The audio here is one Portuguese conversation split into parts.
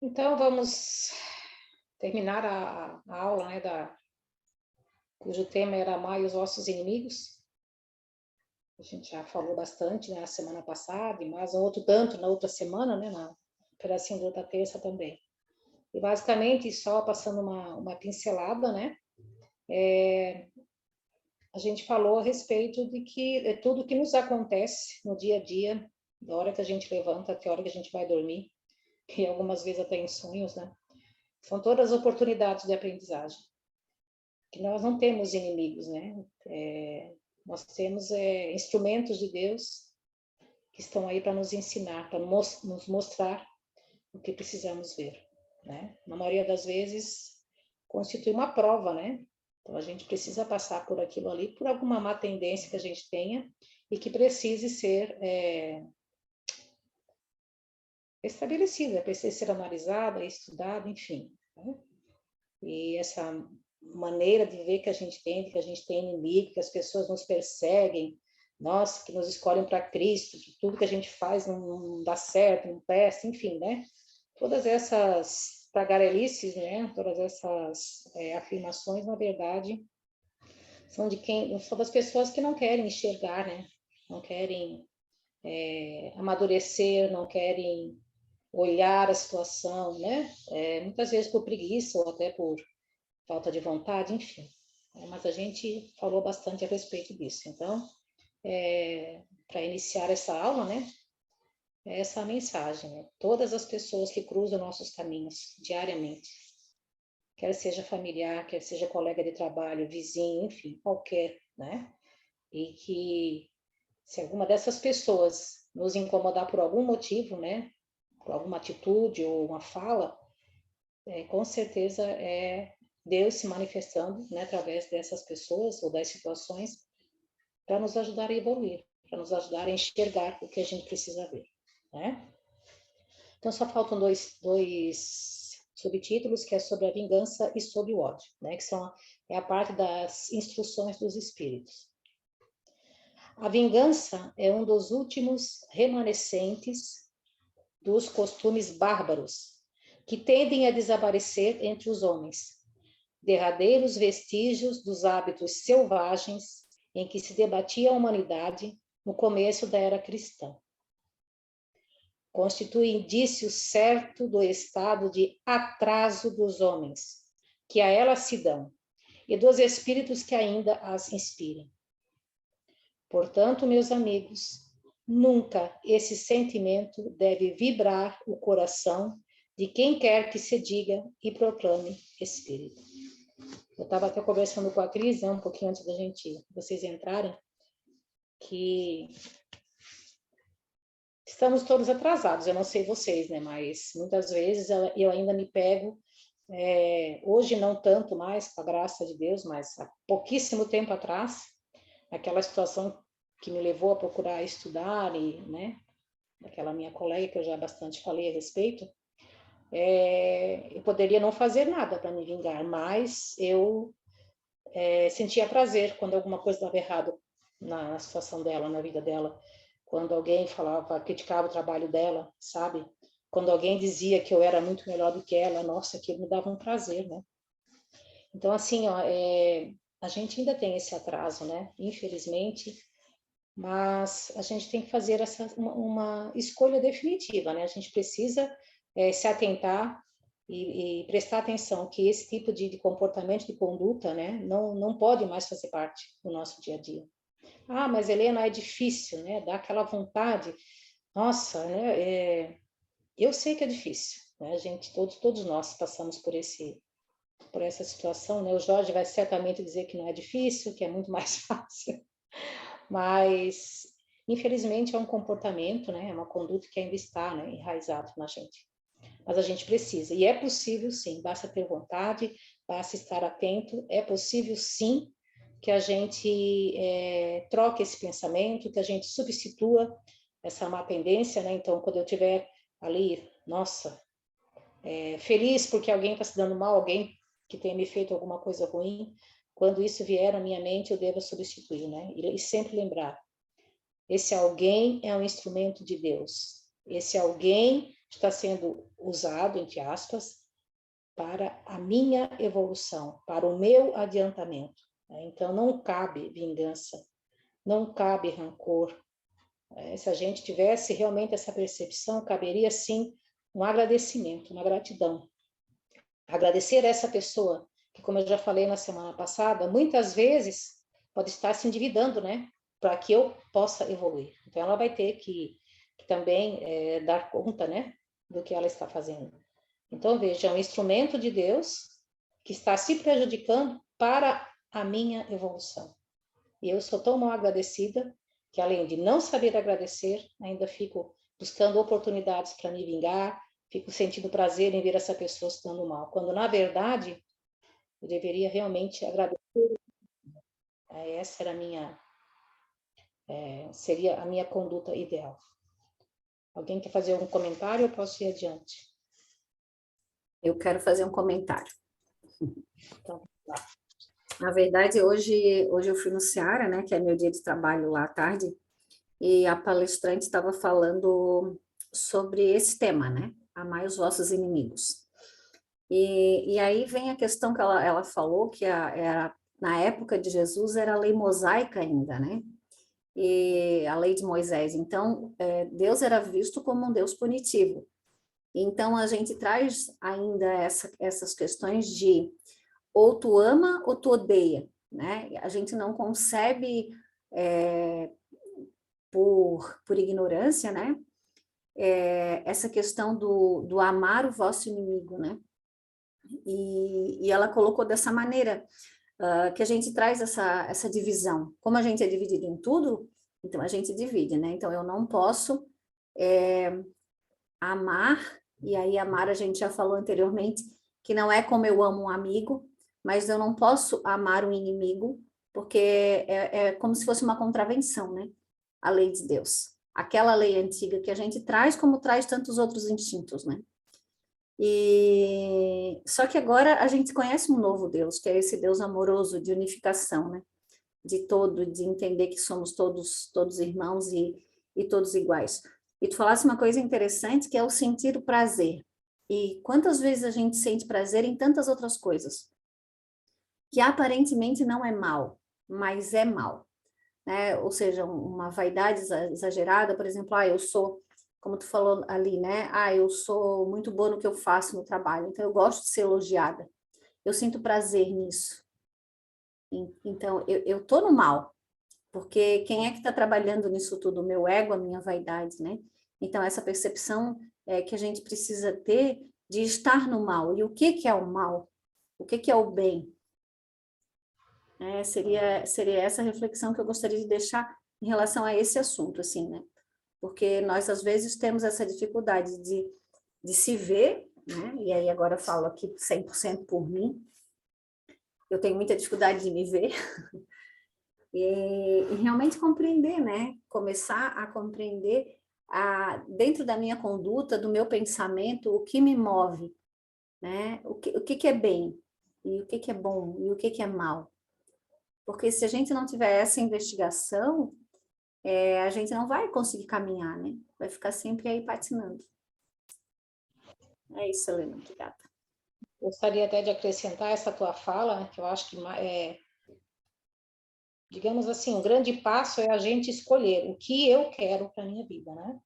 Então, vamos terminar a aula, né, cujo tema era Amai os vossos inimigos. A gente já falou bastante, né, na semana passada, e mais um outro tanto na outra semana, né, na pedacinho da outra terça também. E basicamente, só passando uma pincelada, né, a gente falou a respeito de que tudo que nos acontece no dia a dia, da hora que a gente levanta até a hora que a gente vai dormir, e algumas vezes até em sonhos, né, são todas oportunidades de aprendizagem. Que nós não temos inimigos, né? Nós temos instrumentos de Deus que estão aí para nos ensinar, para nos mostrar o que precisamos ver, né? Na maioria das vezes, constitui uma prova, né? Então, a gente precisa passar por aquilo ali, por alguma má tendência que a gente tenha e que precise ser estabelecida, precisa ser analisada, estudada, enfim. Né? E essa maneira de ver que a gente tem inimigo, que as pessoas nos perseguem, nós que nos escolhem para Cristo, que tudo que a gente faz não dá certo, não presta, enfim, né? Todas essas tagarelices, né? Todas essas afirmações, na verdade, são das pessoas que não querem enxergar, né? Não querem amadurecer, não querem olhar a situação, né? Muitas vezes por preguiça ou até por falta de vontade, enfim. Mas a gente falou bastante a respeito disso. Então, para iniciar essa aula, né, é essa mensagem, né? Todas as pessoas que cruzam nossos caminhos diariamente, quer seja familiar, quer seja colega de trabalho, vizinho, enfim, qualquer, né? E que se alguma dessas pessoas nos incomodar por algum motivo, né, por alguma atitude ou uma fala, com certeza é Deus se manifestando, né, através dessas pessoas ou das situações para nos ajudar a evoluir, para nos ajudar a enxergar o que a gente precisa ver, né? Então, só faltam dois subtítulos, que é sobre a vingança e sobre o ódio, né? Que é a parte das instruções dos espíritos. A vingança é um dos últimos remanescentes dos costumes bárbaros que tendem a desaparecer entre os homens, derradeiros vestígios dos hábitos selvagens em que se debatia a humanidade no começo da era cristã. Constitui indício certo do estado de atraso dos homens, que a ela se dão, e dos espíritos que ainda as inspiram. Portanto, meus amigos, nunca esse sentimento deve vibrar o coração de quem quer que se diga e proclame espírito. Eu estava até conversando com a Cris, né, um pouquinho antes vocês entrarem, que estamos todos atrasados, eu não sei vocês, né, mas muitas vezes eu ainda me pego, hoje não tanto mais, com a graça de Deus, mas há pouquíssimo tempo atrás, aquela situação que me levou a procurar estudar e, né, aquela minha colega que eu já bastante falei a respeito, eu poderia não fazer nada para me vingar, mas eu sentia prazer quando alguma coisa estava errado na situação dela, na vida dela, quando alguém falava, criticava o trabalho dela, sabe? Quando alguém dizia que eu era muito melhor do que ela, nossa, aquilo me dava um prazer, né? Então, assim, ó, a gente ainda tem esse atraso, né? Infelizmente, mas a gente tem que fazer uma escolha definitiva, né? A gente precisa se atentar e prestar atenção que esse tipo de comportamento, de conduta, né, não pode mais fazer parte do nosso dia a dia. Ah, mas Helena, é difícil, né? Dá aquela vontade. Nossa, né? Eu sei que é difícil, né? A gente, todos nós passamos por essa situação, né? O Jorge vai certamente dizer que não é difícil, que é muito mais fácil, mas infelizmente é um comportamento, né? É uma conduta que ainda está, né, enraizado na gente. Mas a gente precisa, e é possível sim, basta ter vontade, basta estar atento, é possível sim que a gente troque esse pensamento, que a gente substitua essa má tendência, né? Então, quando eu estiver ali, nossa, feliz porque alguém está se dando mal, alguém que tenha me feito alguma coisa ruim, quando isso vier à minha mente, eu devo substituir, né? E sempre lembrar, esse alguém é um instrumento de Deus. Esse alguém está sendo usado, entre aspas, para a minha evolução, para o meu adiantamento. Então, não cabe vingança, não cabe rancor. Se a gente tivesse realmente essa percepção, caberia sim um agradecimento, uma gratidão. Agradecer essa pessoa, que como eu já falei na semana passada, muitas vezes pode estar se endividando, né? Para que eu possa evoluir. Então, ela vai ter que também dar conta, né? Do que ela está fazendo. Então, veja, é um instrumento de Deus que está se prejudicando para a minha evolução. E eu sou tão mal agradecida que, além de não saber agradecer, ainda fico buscando oportunidades para me vingar, fico sentindo prazer em ver essa pessoa se dando mal, quando, na verdade, eu deveria realmente agradecer. Essa era seria a minha conduta ideal. Alguém quer fazer algum comentário? Eu posso ir adiante. Eu quero fazer um comentário. Então, tá. Na verdade, hoje eu fui no Seara, né, que é meu dia de trabalho lá à tarde, e a palestrante estava falando sobre esse tema, né? Amai os vossos inimigos. E aí vem a questão que ela falou, que na época de Jesus era a lei mosaica ainda, né? E a lei de Moisés. Então, Deus era visto como um Deus punitivo. Então, a gente traz ainda essas questões de ou tu ama ou tu odeia, né? A gente não concebe, por ignorância, né? Essa questão do amar o vosso inimigo, né? E ela colocou dessa maneira, que a gente traz essa divisão. Como a gente é dividido em tudo, então a gente divide, né? Então eu não posso amar, e aí amar a gente já falou anteriormente, que não é como eu amo um amigo, mas eu não posso amar um inimigo, porque é como se fosse uma contravenção, né? A lei de Deus. Aquela lei antiga que a gente traz, como traz tantos outros instintos, né? E só que agora a gente conhece um novo Deus, que é esse Deus amoroso de unificação, né? De todo, de entender que somos todos irmãos e todos iguais. E tu falasse uma coisa interessante, que é o sentir o prazer. E quantas vezes a gente sente prazer em tantas outras coisas, que aparentemente não é mal, mas é mal, né? Ou seja, uma vaidade exagerada, por exemplo, eu sou, como tu falou ali, né? Eu sou muito boa no que eu faço no trabalho, então eu gosto de ser elogiada. Eu sinto prazer nisso. Então, eu tô no mal, porque quem é que está trabalhando nisso tudo? O meu ego, a minha vaidade, né? Então, essa percepção que a gente precisa ter de estar no mal. E o que é o mal? O que é o bem? Seria essa reflexão que eu gostaria de deixar em relação a esse assunto, assim, né? Porque nós, às vezes, temos essa dificuldade de se ver, né? E aí agora eu falo aqui 100% por mim. Eu tenho muita dificuldade de me ver. E realmente compreender, né? Começar a compreender dentro da minha conduta, do meu pensamento, o que me move, né? O que é bem, e o que é bom, e o que é mal. Porque se a gente não tiver essa investigação, a gente não vai conseguir caminhar, né? Vai ficar sempre aí patinando. É isso, Helena. Obrigada. Gostaria até de acrescentar essa tua fala, que eu acho que digamos assim, um grande passo é a gente escolher o que eu quero para a minha vida, né?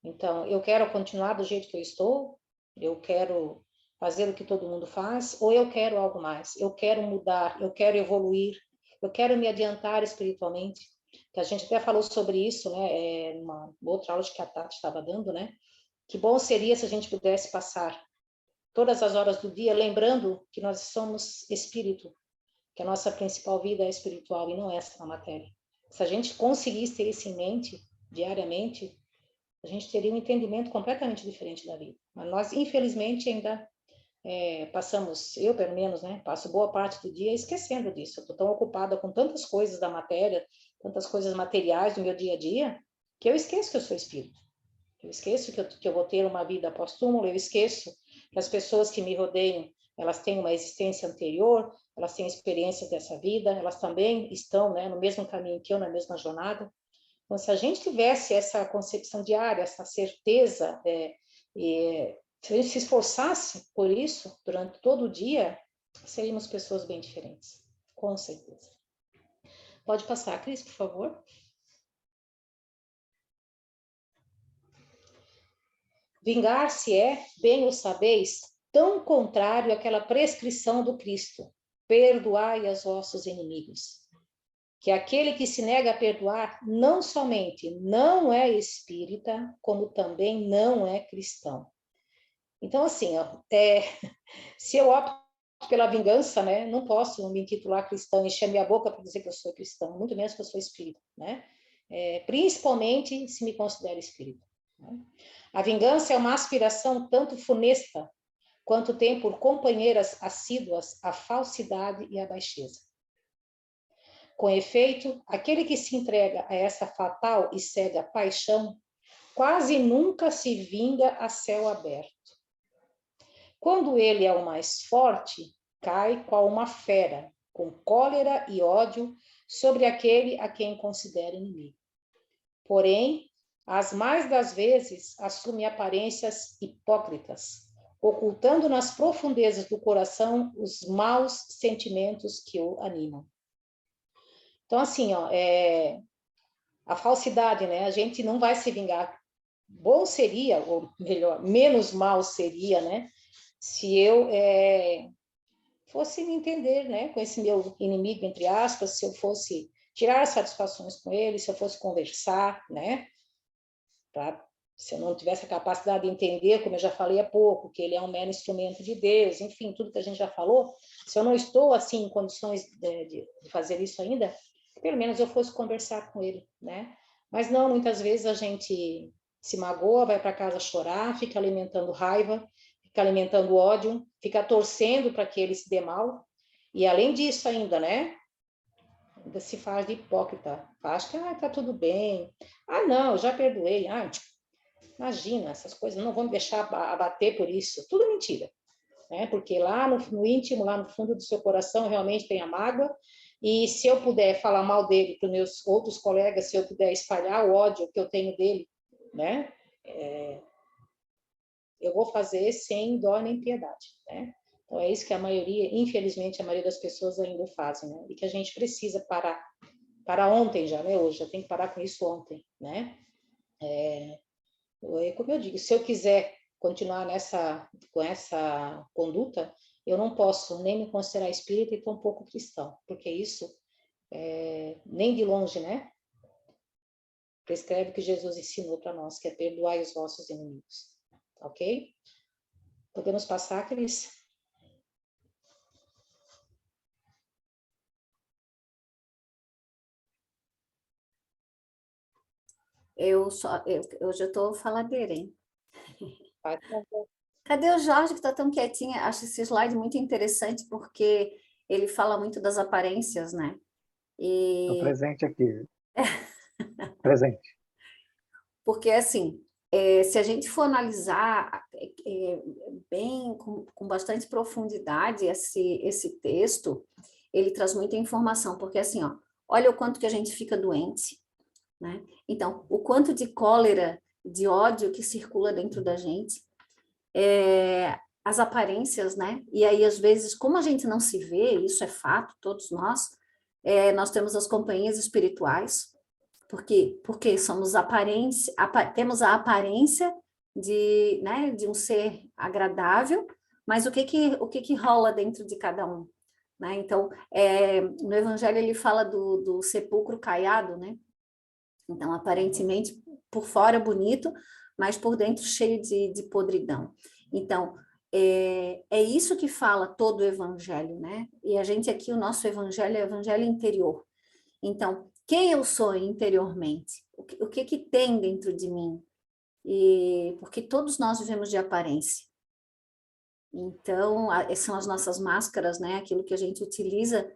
Então, eu quero continuar do jeito que eu estou, eu quero fazer o que todo mundo faz, ou eu quero algo mais, eu quero mudar, eu quero evoluir, eu quero me adiantar espiritualmente. Que a gente até falou sobre isso, né? Numa outra aula que a Tati estava dando, né? Que bom seria se a gente pudesse passar todas as horas do dia lembrando que nós somos espírito, que a nossa principal vida é espiritual e não essa na matéria. Se a gente conseguisse ter isso em mente diariamente, a gente teria um entendimento completamente diferente da vida. Mas nós, infelizmente, ainda passamos, eu pelo menos, né, passo boa parte do dia esquecendo disso. Eu estou tão ocupada com tantas coisas da matéria, tantas coisas materiais do meu dia a dia, que eu esqueço que eu sou espírito. Eu esqueço que eu vou ter uma vida pós-túmulo, eu esqueço que as pessoas que me rodeiam, elas têm uma existência anterior, elas têm experiências dessa vida, elas também estão, né, no mesmo caminho que eu, na mesma jornada. Então, se a gente tivesse essa concepção diária, essa certeza E se a gente se esforçasse por isso durante todo o dia, seríamos pessoas bem diferentes, com certeza. Pode passar, Cris, por favor. Vingar-se é, bem o sabeis, tão contrário àquela prescrição do Cristo: perdoai aos vossos inimigos. Que aquele que se nega a perdoar não somente não é espírita, como também não é cristão. Então, assim, ó, se eu opto pela vingança, né, não posso me intitular cristão, encher minha boca para dizer que eu sou cristão, muito menos que eu sou espírita, né? Principalmente se me considero espírita. Né? A vingança é uma aspiração tanto funesta quanto tem por companheiras assíduas a falsidade e a baixeza. Com efeito, aquele que se entrega a essa fatal e cega paixão quase nunca se vinga a céu aberto. Quando ele é o mais forte, cai qual uma fera, com cólera e ódio sobre aquele a quem considera inimigo. Porém, as mais das vezes assume aparências hipócritas, ocultando nas profundezas do coração os maus sentimentos que o animam. Então, assim, ó, a falsidade, né? A gente não vai se vingar. Bom seria, ou melhor, menos mal seria, né? Se eu fosse me entender, né? Com esse meu inimigo, entre aspas, se eu fosse tirar satisfações com ele, se eu fosse conversar, né? Se eu não tivesse a capacidade de entender, como eu já falei há pouco, que ele é um mero instrumento de Deus, enfim, tudo que a gente já falou, se eu não estou, assim, em condições de fazer isso ainda, pelo menos eu fosse conversar com ele, né? Mas não, muitas vezes a gente se magoa, vai para casa chorar, fica alimentando raiva, fica alimentando ódio, fica torcendo para que ele se dê mal, e além disso ainda, né? Ainda se faz de hipócrita, acha que tá tudo bem, não, eu já perdoei, imagina, essas coisas não vão me deixar abater por isso, tudo mentira, né? Porque lá no íntimo, lá no fundo do seu coração, realmente tem a mágoa. E se eu puder falar mal dele para os meus outros colegas, se eu puder espalhar o ódio que eu tenho dele, né? Eu vou fazer sem dó nem piedade, né? Então é isso que a maioria, infelizmente, a maioria das pessoas ainda fazem, né? E que a gente precisa parar ontem já, né? Hoje, já tem que parar com isso ontem, né? Como eu digo, se eu quiser continuar com essa conduta, eu não posso nem me considerar espírita e tampouco cristão, porque isso nem de longe, né? Prescreve o que Jesus ensinou para nós, que é perdoar os vossos inimigos. Ok? Podemos passar, Cris? Hoje eu estou faladeira, hein? Vai, Cadê o Jorge, que está tão quietinha? Acho esse slide muito interessante, porque ele fala muito das aparências, né? Estou presente aqui. Presente. Porque, assim, se a gente for analisar bem, com bastante profundidade esse texto, ele traz muita informação, porque, assim, ó, olha o quanto que a gente fica doente, né? Então, o quanto de cólera, de ódio que circula dentro da gente, as aparências, né? E aí, às vezes, como a gente não se vê, isso é fato, todos nós, nós temos as companhias espirituais, porque somos temos a aparência de, né, de um ser agradável, mas o que rola dentro de cada um? Né? Então, no Evangelho ele fala do sepulcro caiado, né? Então, aparentemente, por fora bonito, mas por dentro cheio de podridão. Então, é isso que fala todo o Evangelho, né? E a gente aqui, o nosso Evangelho é o Evangelho interior. Então, quem eu sou interiormente? O que tem dentro de mim? Porque todos nós vivemos de aparência. Então, são as nossas máscaras, né? Aquilo que a gente utiliza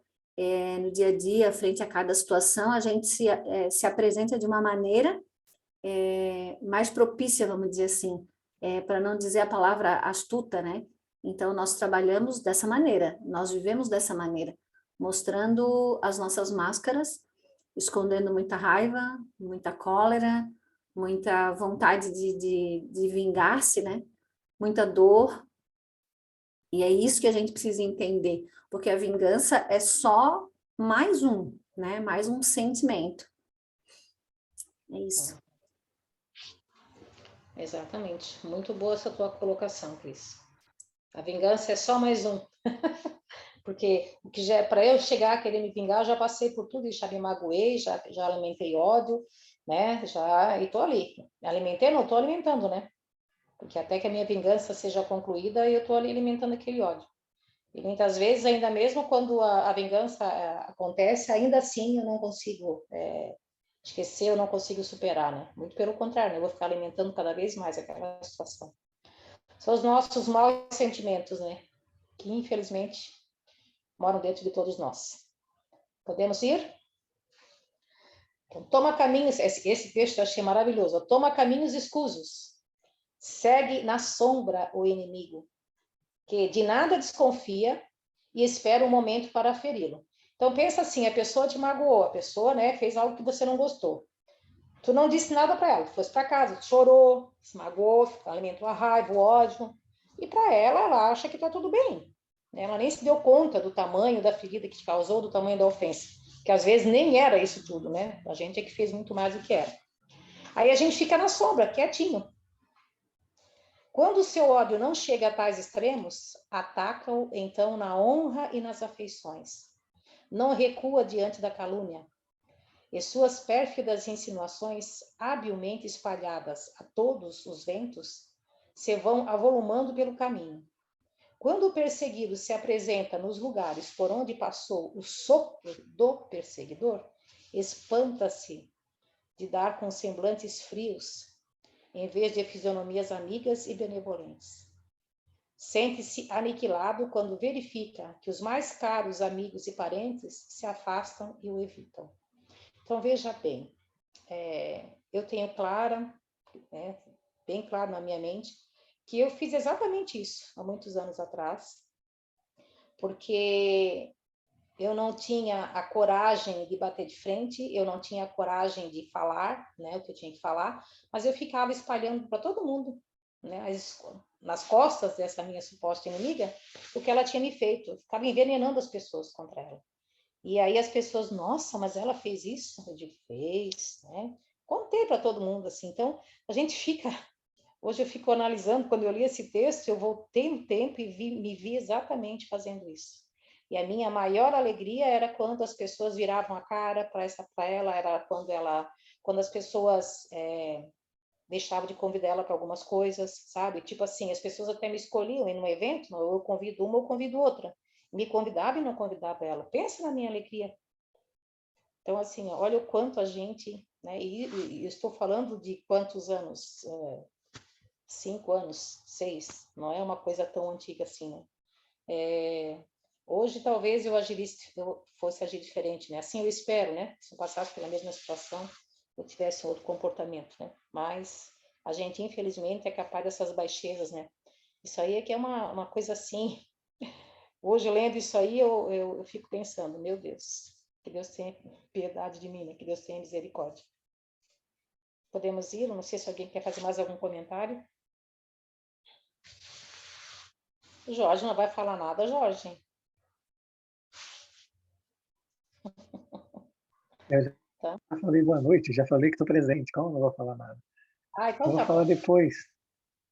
no dia a dia, frente a cada situação, a gente se apresenta de uma maneira mais propícia, vamos dizer assim, para não dizer a palavra astuta, né? Então, nós trabalhamos dessa maneira, nós vivemos dessa maneira, mostrando as nossas máscaras, escondendo muita raiva, muita cólera, muita vontade de vingar-se, né? Muita dor. E é isso que a gente precisa entender, porque a vingança é só mais um, né? Mais um sentimento. É isso. Exatamente. Muito boa essa tua colocação, Cris. A vingança é só mais um. Porque o que já para eu chegar a querer me vingar, eu já passei por tudo e já me magoei, já alimentei ódio, né? E tô ali. Me alimentei, não tô alimentando, né? Porque até que a minha vingança seja concluída, eu tô ali alimentando aquele ódio. E muitas vezes, ainda mesmo quando a vingança acontece, ainda assim eu não consigo esquecer, eu não consigo superar, né? Muito pelo contrário, né? Eu vou ficar alimentando cada vez mais aquela situação. São os nossos maus sentimentos, né? Que infelizmente moram dentro de todos nós. Podemos ir? Então, toma caminhos, esse texto eu achei maravilhoso. Toma caminhos escusos, segue na sombra o inimigo, que de nada desconfia e espera um momento para feri-lo. Então pensa assim, a pessoa te magoou, a pessoa, né, fez algo que você não gostou. Tu não disse nada para ela, tu fosse para casa, chorou, se magoou, alimentou a raiva, o ódio, e para ela acha que está tudo bem. Ela nem se deu conta do tamanho da ferida que te causou, do tamanho da ofensa, que às vezes nem era isso tudo, né? A gente é que fez muito mais do que era. Aí a gente fica na sombra, quietinho. Quando o seu ódio não chega a tais extremos, ataca-o então na honra e nas afeições. Não recua diante da calúnia, e suas pérfidas insinuações, habilmente espalhadas a todos os ventos, se vão avolumando pelo caminho. Quando o perseguido se apresenta nos lugares por onde passou o sopro do perseguidor, espanta-se de dar com semblantes frios, em vez de fisionomias amigas e benevolentes. Sente-se aniquilado quando verifica que os mais caros amigos e parentes se afastam e o evitam. Então, veja bem, eu tenho bem claro na minha mente, que eu fiz exatamente isso há muitos anos atrás, porque eu não tinha a coragem de bater de frente, eu não tinha a coragem de falar, né, o que eu tinha que falar, mas eu ficava espalhando para todo mundo, né, nas costas dessa minha suposta inimiga, o que ela tinha me feito. Eu ficava envenenando as pessoas contra ela. E aí as pessoas, nossa, mas ela fez isso? Eu digo, fez, né? Contei para todo mundo, assim. Então, a gente fica... Hoje eu fico analisando, quando eu li esse texto, eu voltei no tempo e me vi exatamente fazendo isso. E a minha maior alegria era quando as pessoas viravam a cara para ela, era quando as pessoas deixavam de convidar ela para algumas coisas, sabe? Tipo assim, as pessoas até me escolhiam em um evento, eu convido uma ou convido outra. Me convidava e não convidava ela. Pensa na minha alegria. Então, assim, olha o quanto a gente, né? E estou falando de quantos anos? 5 anos, 6, não é uma coisa tão antiga assim, né? Hoje talvez eu fosse agir diferente, né? Assim eu espero, né? Se eu passasse pela mesma situação, eu tivesse um outro comportamento, né? Mas a gente, infelizmente, é capaz dessas baixezas, né? Isso aí é que é uma coisa assim. Hoje, lendo isso aí, eu fico pensando, meu Deus, que Deus tenha piedade de mim, né? Que Deus tenha misericórdia. Podemos ir? Eu não sei se alguém quer fazer mais algum comentário. O Jorge não vai falar nada, Jorge. Eu já Tá? falei boa noite, já falei que estou presente. Como não vou falar nada? Então Eu vou tá falar bom. depois.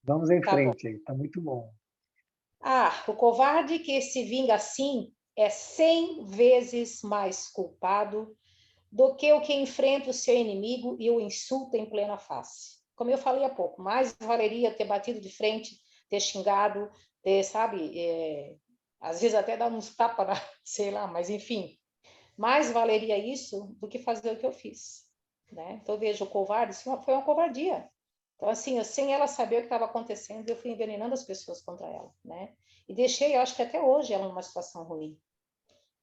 Vamos em Tá bom. frente aí, tá muito bom. O covarde que se vinga assim é 100 vezes mais culpado do que o que enfrenta o seu inimigo e o insulta em plena face. Como eu falei há pouco, mais valeria ter batido de frente, ter xingado, ter, sabe, às vezes até dar uns tapas, sei lá, mas enfim, mais valeria isso do que fazer o que eu fiz, né? Então, veja, o covarde, isso foi uma covardia. Então, assim, sem ela saber o que estava acontecendo, eu fui envenenando as pessoas contra ela, né? E deixei, eu acho que até hoje, ela numa situação ruim.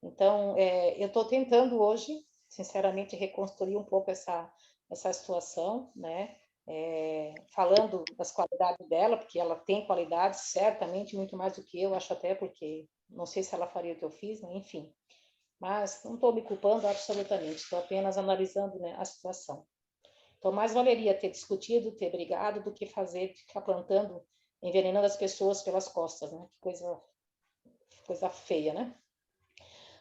Então, eu estou tentando hoje, sinceramente, reconstruir um pouco essa situação, né? Falando das qualidades dela, porque ela tem qualidades, certamente, muito mais do que eu, acho até porque não sei se ela faria o que eu fiz, né? Enfim. Mas não estou me culpando absolutamente, estou apenas analisando, né, a situação. Então, mais valeria ter discutido, ter brigado, do que ficar plantando, envenenando as pessoas pelas costas, né? Que coisa feia, né?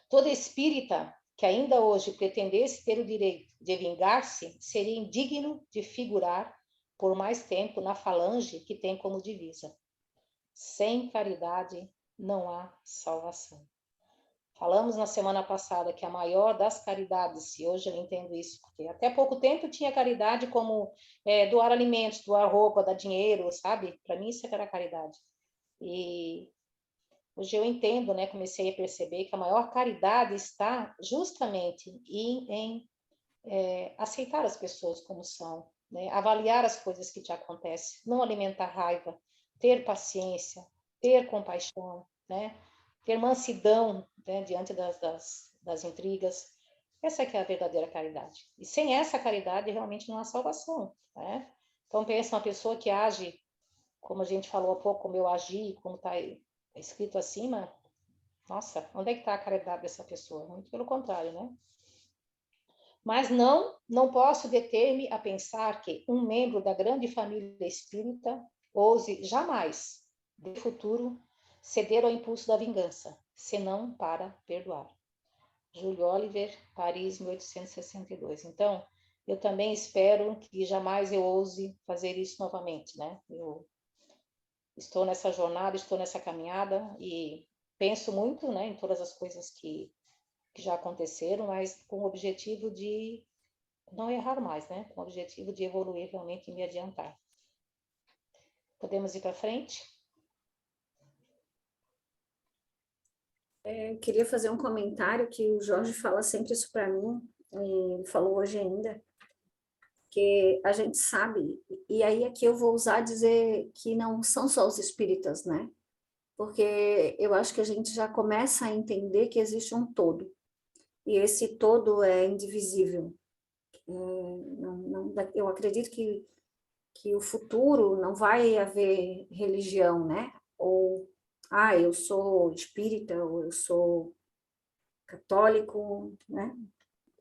Todo espírita que ainda hoje pretendesse ter o direito de vingar-se seria indigno de figurar por mais tempo na falange que tem como divisa: sem caridade não há salvação. Falamos na semana passada que a maior das caridades, e hoje eu entendo isso, porque até pouco tempo tinha caridade como doar alimentos, doar roupa, dar dinheiro, sabe? Para mim isso era caridade. E hoje eu entendo, né? Comecei a perceber que a maior caridade está justamente em aceitar as pessoas como são, né? Avaliar as coisas que te acontecem, não alimentar raiva, ter paciência, ter compaixão, né? Ter mansidão, né? Diante das intrigas. Essa que é a verdadeira caridade. E sem essa caridade, realmente não há salvação, né? Então, pensa uma pessoa que age, como a gente falou há pouco, como eu agi, como está escrito acima, nossa, onde é que está a caridade dessa pessoa? Muito pelo contrário, né? Mas não posso deter-me a pensar que um membro da grande família espírita ouse jamais, de futuro, ceder ao impulso da vingança, senão para perdoar. Júlio Oliver, Paris, 1862. Então, eu também espero que jamais eu ouse fazer isso novamente, né? Eu estou nessa jornada, estou nessa caminhada e penso muito, né, em todas as coisas que já aconteceram, mas com o objetivo de não errar mais, né? Com o objetivo de evoluir realmente e me adiantar. Podemos ir para frente? Eu queria fazer um comentário que o Jorge fala sempre isso para mim, e ele falou hoje ainda, que a gente sabe, e aí aqui eu vou usar dizer que não são só os espíritas, né? Porque eu acho que a gente já começa a entender que existe um todo, e esse todo é indivisível. Eu acredito que o futuro não vai haver religião, né? Ou, eu sou espírita, ou eu sou católico, né?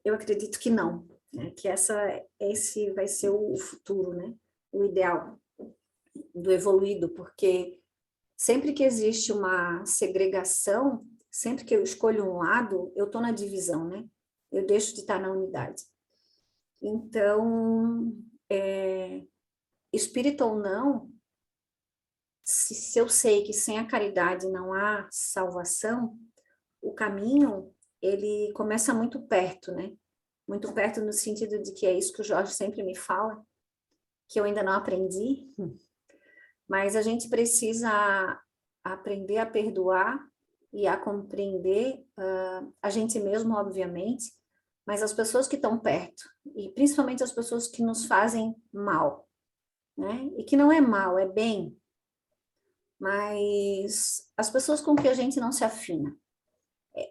Eu acredito que não, né? Que esse vai ser o futuro, né? O ideal do evoluído, porque sempre que existe uma segregação, sempre que eu escolho um lado, eu estou na divisão, né? Eu deixo de estar na unidade. Então, espírita ou não, se eu sei que sem a caridade não há salvação, o caminho, ele começa muito perto, né? Muito perto no sentido de que é isso que o Jorge sempre me fala, que eu ainda não aprendi, mas a gente precisa aprender a perdoar e a compreender a gente mesmo, obviamente, mas as pessoas que estão perto, e principalmente as pessoas que nos fazem mal, né? E que não é mal, é bem, mas as pessoas com que a gente não se afina.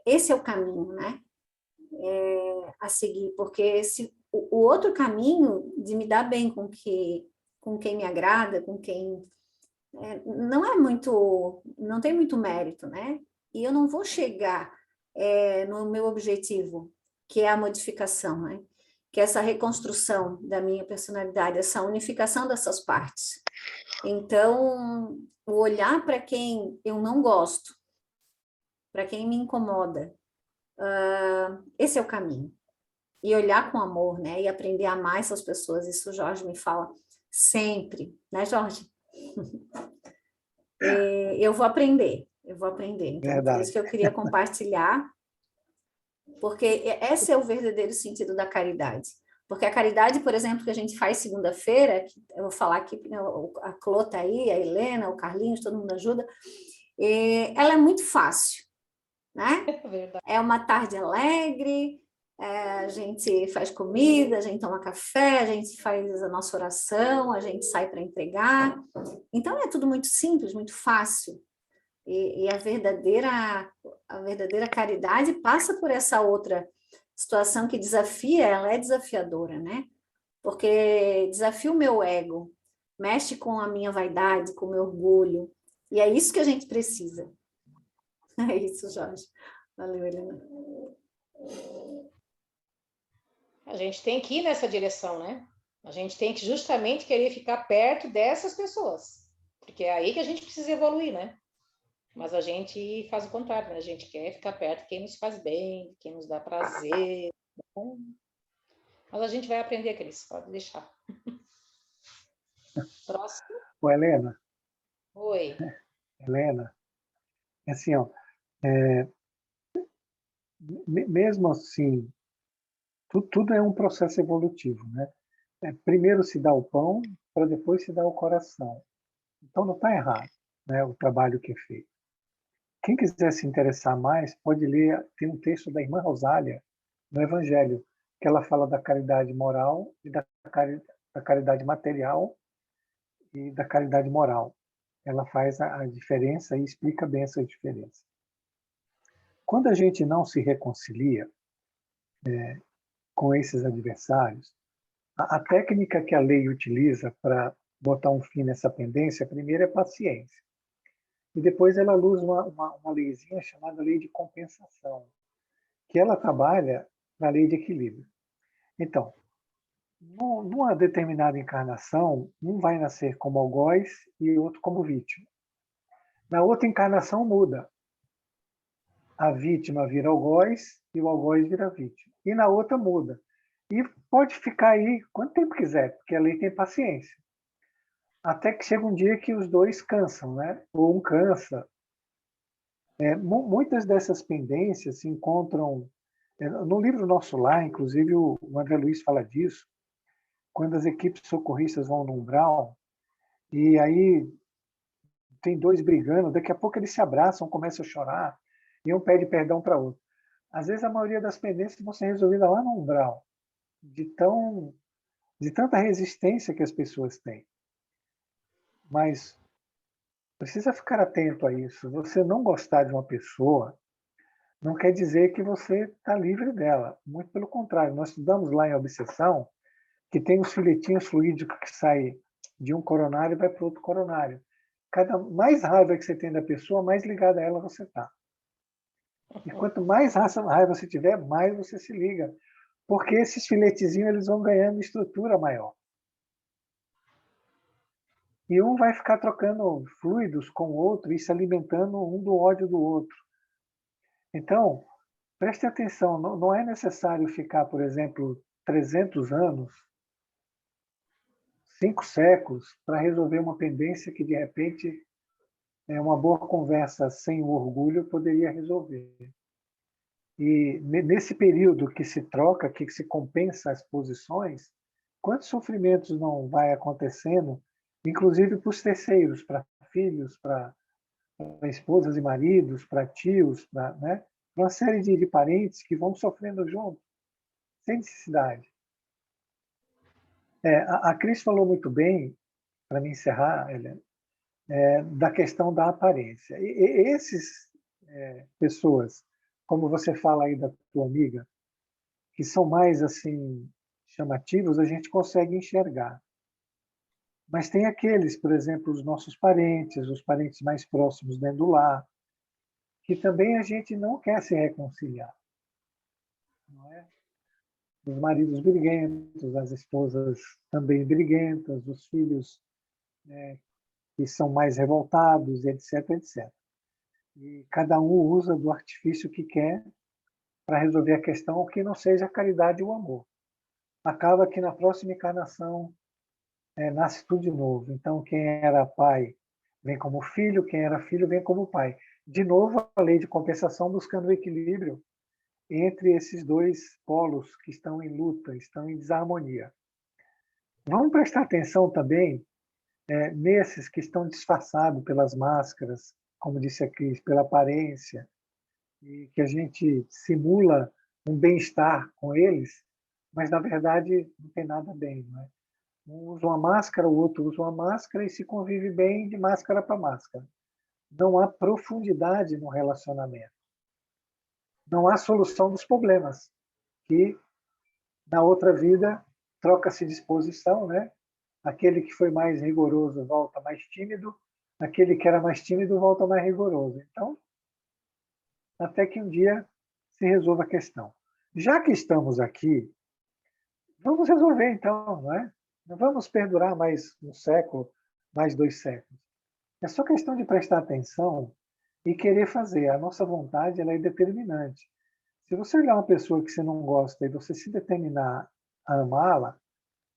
Esse é o caminho, né? A seguir, porque o outro caminho de me dar bem com quem me agrada, com quem não é muito, não tem muito mérito, né? E eu não vou chegar no meu objetivo, que é a modificação, né? Que é essa reconstrução da minha personalidade, essa unificação dessas partes. Então, o olhar para quem eu não gosto, para quem me incomoda, esse é o caminho. E olhar com amor, né? E aprender a amar essas pessoas. Isso o Jorge me fala sempre, né, Jorge? Eu vou aprender. Então, por Verdade. isso que eu queria compartilhar, porque esse é o verdadeiro sentido da caridade. Porque a caridade, por exemplo, que a gente faz segunda-feira, eu vou falar aqui, a Clô tá aí, a Helena, o Carlinhos, todo mundo ajuda, ela é muito fácil, né? É uma tarde alegre, a gente faz comida, a gente toma café, a gente faz a nossa oração, a gente sai para entregar. Então, é tudo muito simples, muito fácil. E a verdadeira caridade passa por essa outra situação que desafia, ela é desafiadora, né? Porque desafia o meu ego, mexe com a minha vaidade, com o meu orgulho. E é isso que a gente precisa. É isso, Jorge. Valeu, Helena. A gente tem que ir nessa direção, né? A gente tem que justamente querer ficar perto dessas pessoas, porque é aí que a gente precisa evoluir, né? Mas a gente faz o contrário, né? A gente quer ficar perto de quem nos faz bem, de quem nos dá prazer. Mas a gente vai aprender, Cris, pode deixar. Próximo. Ô, Helena, Oi. Helena, assim, ó, mesmo assim, tudo é um processo evolutivo, né? Primeiro se dá o pão, para depois se dar o coração. Então não está errado, né, o trabalho que é feito. Quem quiser se interessar mais, pode ler, tem um texto da irmã Rosália, no Evangelho, que ela fala da caridade moral e da caridade material e da caridade moral. Ela faz a diferença e explica bem essa diferença. Quando a gente não se reconcilia com esses adversários, a técnica que a lei utiliza para botar um fim nessa pendência, primeiro é paciência. E depois ela usa uma leizinha chamada lei de compensação, que ela trabalha na lei de equilíbrio. Então, numa determinada encarnação, um vai nascer como algoz e outro como vítima. Na outra encarnação muda. A vítima vira algoz e o algoz vira vítima. E na outra muda. E pode ficar aí quanto tempo quiser, porque a lei tem paciência. Até que chega um dia que os dois cansam, né? Ou um cansa. Muitas dessas pendências se encontram no livro Nosso Lar, inclusive o André Luiz fala disso, quando as equipes socorristas vão no umbral e aí tem dois brigando, daqui a pouco eles se abraçam, começam a chorar e um pede perdão para o outro. Às vezes a maioria das pendências vão ser resolvidas lá no umbral, de tanta resistência que as pessoas têm. Mas precisa ficar atento a isso. Você não gostar de uma pessoa não quer dizer que você está livre dela. Muito pelo contrário. Nós estudamos lá em obsessão que tem os filetinhos fluídicos que saem de um coronário e vai para outro coronário. Cada mais raiva que você tem da pessoa, mais ligada a ela você está. E quanto mais raiva você tiver, mais você se liga. Porque esses filetezinhos eles vão ganhando estrutura maior. E um vai ficar trocando fluidos com o outro e se alimentando um do ódio do outro. Então, preste atenção, não é necessário ficar, por exemplo, 300 anos, 5 séculos, para resolver uma pendência que, de repente, uma boa conversa sem o orgulho poderia resolver. E nesse período que se troca, que se compensa as posições, quantos sofrimentos não vai acontecendo, inclusive para os terceiros, para filhos, para esposas e maridos, para tios, né? Uma série de parentes que vão sofrendo juntos, sem necessidade. A Cris falou muito bem, para me encerrar, Helena, da questão da aparência. E esses pessoas, como você fala aí da tua amiga, que são mais assim chamativos, a gente consegue enxergar. Mas tem aqueles, por exemplo, os nossos parentes, os parentes mais próximos dentro do lar, que também a gente não quer se reconciliar. Não é? Os maridos briguentos, as esposas também briguentas, os filhos que são mais revoltados, etc, etc. E cada um usa do artifício que quer para resolver a questão que não seja a caridade e o amor. Acaba que na próxima encarnação nasce tudo de novo. Então, quem era pai vem como filho, quem era filho vem como pai. De novo, a lei de compensação buscando o equilíbrio entre esses dois polos que estão em luta, estão em desarmonia. Vamos prestar atenção também nesses que estão disfarçados pelas máscaras, como disse a Cris, pela aparência, e que a gente simula um bem-estar com eles, mas na verdade não tem nada bem. Não é? Um usa uma máscara, o outro usa uma máscara e se convive bem de máscara para máscara. Não há profundidade no relacionamento. Não há solução dos problemas, que na outra vida troca-se disposição, né? Aquele que foi mais rigoroso volta mais tímido, aquele que era mais tímido volta mais rigoroso. Então, até que um dia se resolva a questão. Já que estamos aqui, vamos resolver então, não é? Não vamos perdurar mais um século, mais 2 séculos. É só questão de prestar atenção e querer fazer. A nossa vontade ela é determinante. Se você olhar uma pessoa que você não gosta e você se determinar a amá-la,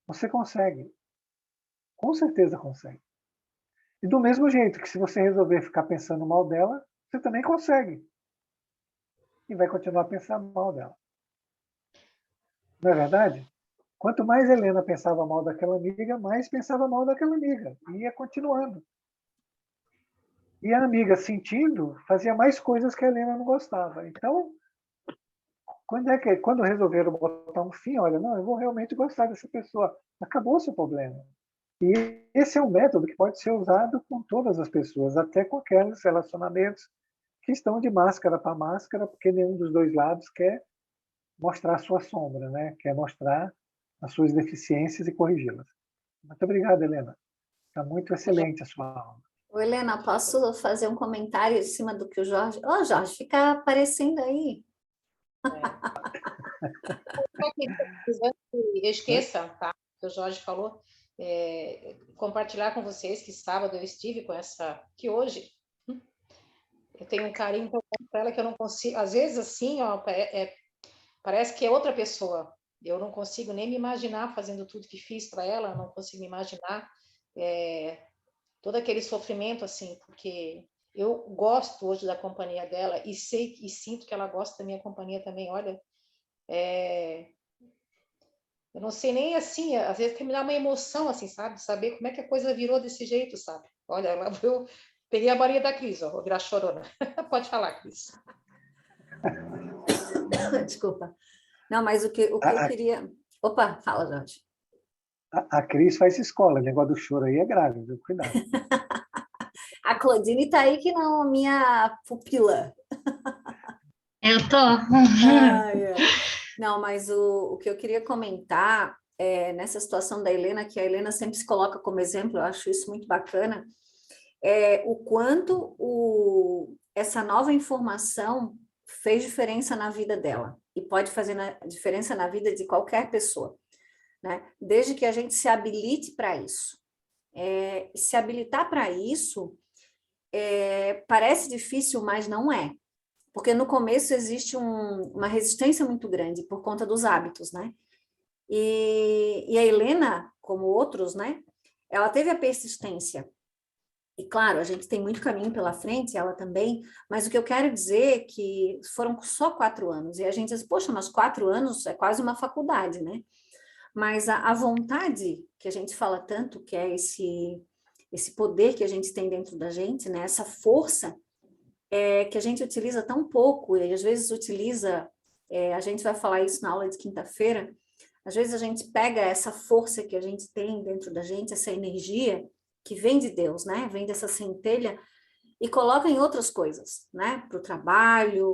você consegue. Com certeza consegue. E do mesmo jeito que se você resolver ficar pensando mal dela, você também consegue. E vai continuar pensando mal dela. Não é verdade? Quanto mais Helena pensava mal daquela amiga, mais pensava mal daquela amiga. E ia continuando. E a amiga, sentindo, fazia mais coisas que a Helena não gostava. Então, quando resolveram botar um fim, olha, não, eu vou realmente gostar dessa pessoa. Acabou o seu problema. E esse é um método que pode ser usado com todas as pessoas, até com aqueles relacionamentos que estão de máscara para máscara, porque nenhum dos dois lados quer mostrar a sua sombra, né? Quer mostrar as suas deficiências e corrigi-las. Muito obrigado, Helena. Está muito excelente a sua aula. Ô, Helena, posso fazer um comentário em cima do que o Jorge... Ô, Jorge, fica aparecendo aí. Antes que eu esqueça, tá? Que o Jorge falou, compartilhar com vocês que sábado eu estive com essa, que hoje eu tenho um carinho tão grande por ela que eu não consigo, às vezes assim, ó, parece que é outra pessoa. Eu não consigo nem me imaginar fazendo tudo que fiz para ela, não consigo me imaginar todo aquele sofrimento assim, porque eu gosto hoje da companhia dela e sei e sinto que ela gosta da minha companhia também. Olha, eu não sei nem assim, às vezes me dá uma emoção assim, sabe? Saber como é que a coisa virou desse jeito, sabe? Olha, eu peguei a Maria da Cris, ó, vou virar chorona. Pode falar, Cris. Desculpa. Não, mas o que eu queria... Opa, fala, Jorge. A Cris faz escola, o negócio do choro aí é grave, viu? Cuidado. A Claudine está aí que não, a minha pupila. Eu tô. Não, mas o que eu queria comentar é nessa situação da Helena, que a Helena sempre se coloca como exemplo, eu acho isso muito bacana, é o quanto essa nova informação fez diferença na vida dela e pode fazer diferença na vida de qualquer pessoa, né? Desde que a gente se habilite para isso. Se habilitar para isso parece difícil, mas não é. Porque no começo existe uma resistência muito grande por conta dos hábitos, né? E a Helena, como outros, né? Ela teve a persistência. E claro, a gente tem muito caminho pela frente, ela também, mas o que eu quero dizer é que foram só 4 anos. E a gente diz, poxa, mas 4 anos é quase uma faculdade, né? Mas a vontade, que a gente fala tanto, que é esse poder que a gente tem dentro da gente, né? Essa força, que a gente utiliza tão pouco, e às vezes utiliza, a gente vai falar isso na aula de quinta-feira, às vezes a gente pega essa força que a gente tem dentro da gente, essa energia que vem de Deus, né? Vem dessa centelha e coloca em outras coisas, né? Para o trabalho,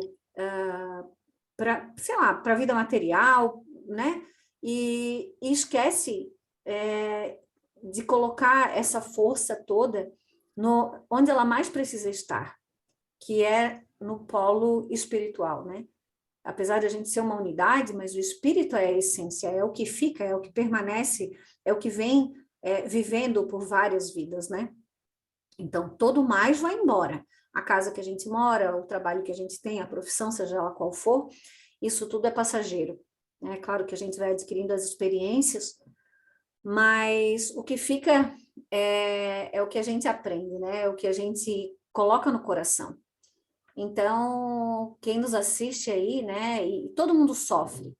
para, sei lá, para a vida material, né? E esquece de colocar essa força toda onde ela mais precisa estar, que é no polo espiritual, né? Apesar de a gente ser uma unidade, mas o espírito é a essência, é o que fica, é o que permanece, é o que vem vivendo por várias vidas, né? Então, todo mais vai embora. A casa que a gente mora, o trabalho que a gente tem, a profissão, seja ela qual for, isso tudo é passageiro. É claro que a gente vai adquirindo as experiências, mas o que fica é o que a gente aprende, né? É o que a gente coloca no coração. Então, quem nos assiste aí, né? E todo mundo sofre,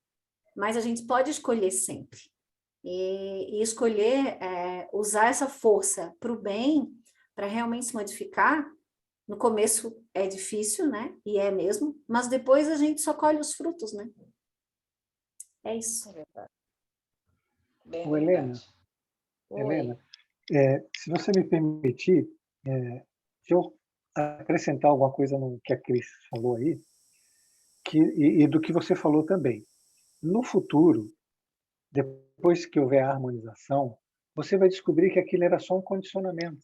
mas a gente pode escolher sempre. E escolher usar essa força para o bem, para realmente se modificar. No começo é difícil, né? E é mesmo, mas depois a gente só colhe os frutos, né? É isso. É verdade. Bem, Ô, Helena, Helena, se você me permitir, se eu acrescentar alguma coisa no que a Cris falou aí, e do que você falou também. No futuro, depois que houver a harmonização, você vai descobrir que aquilo era só um condicionamento.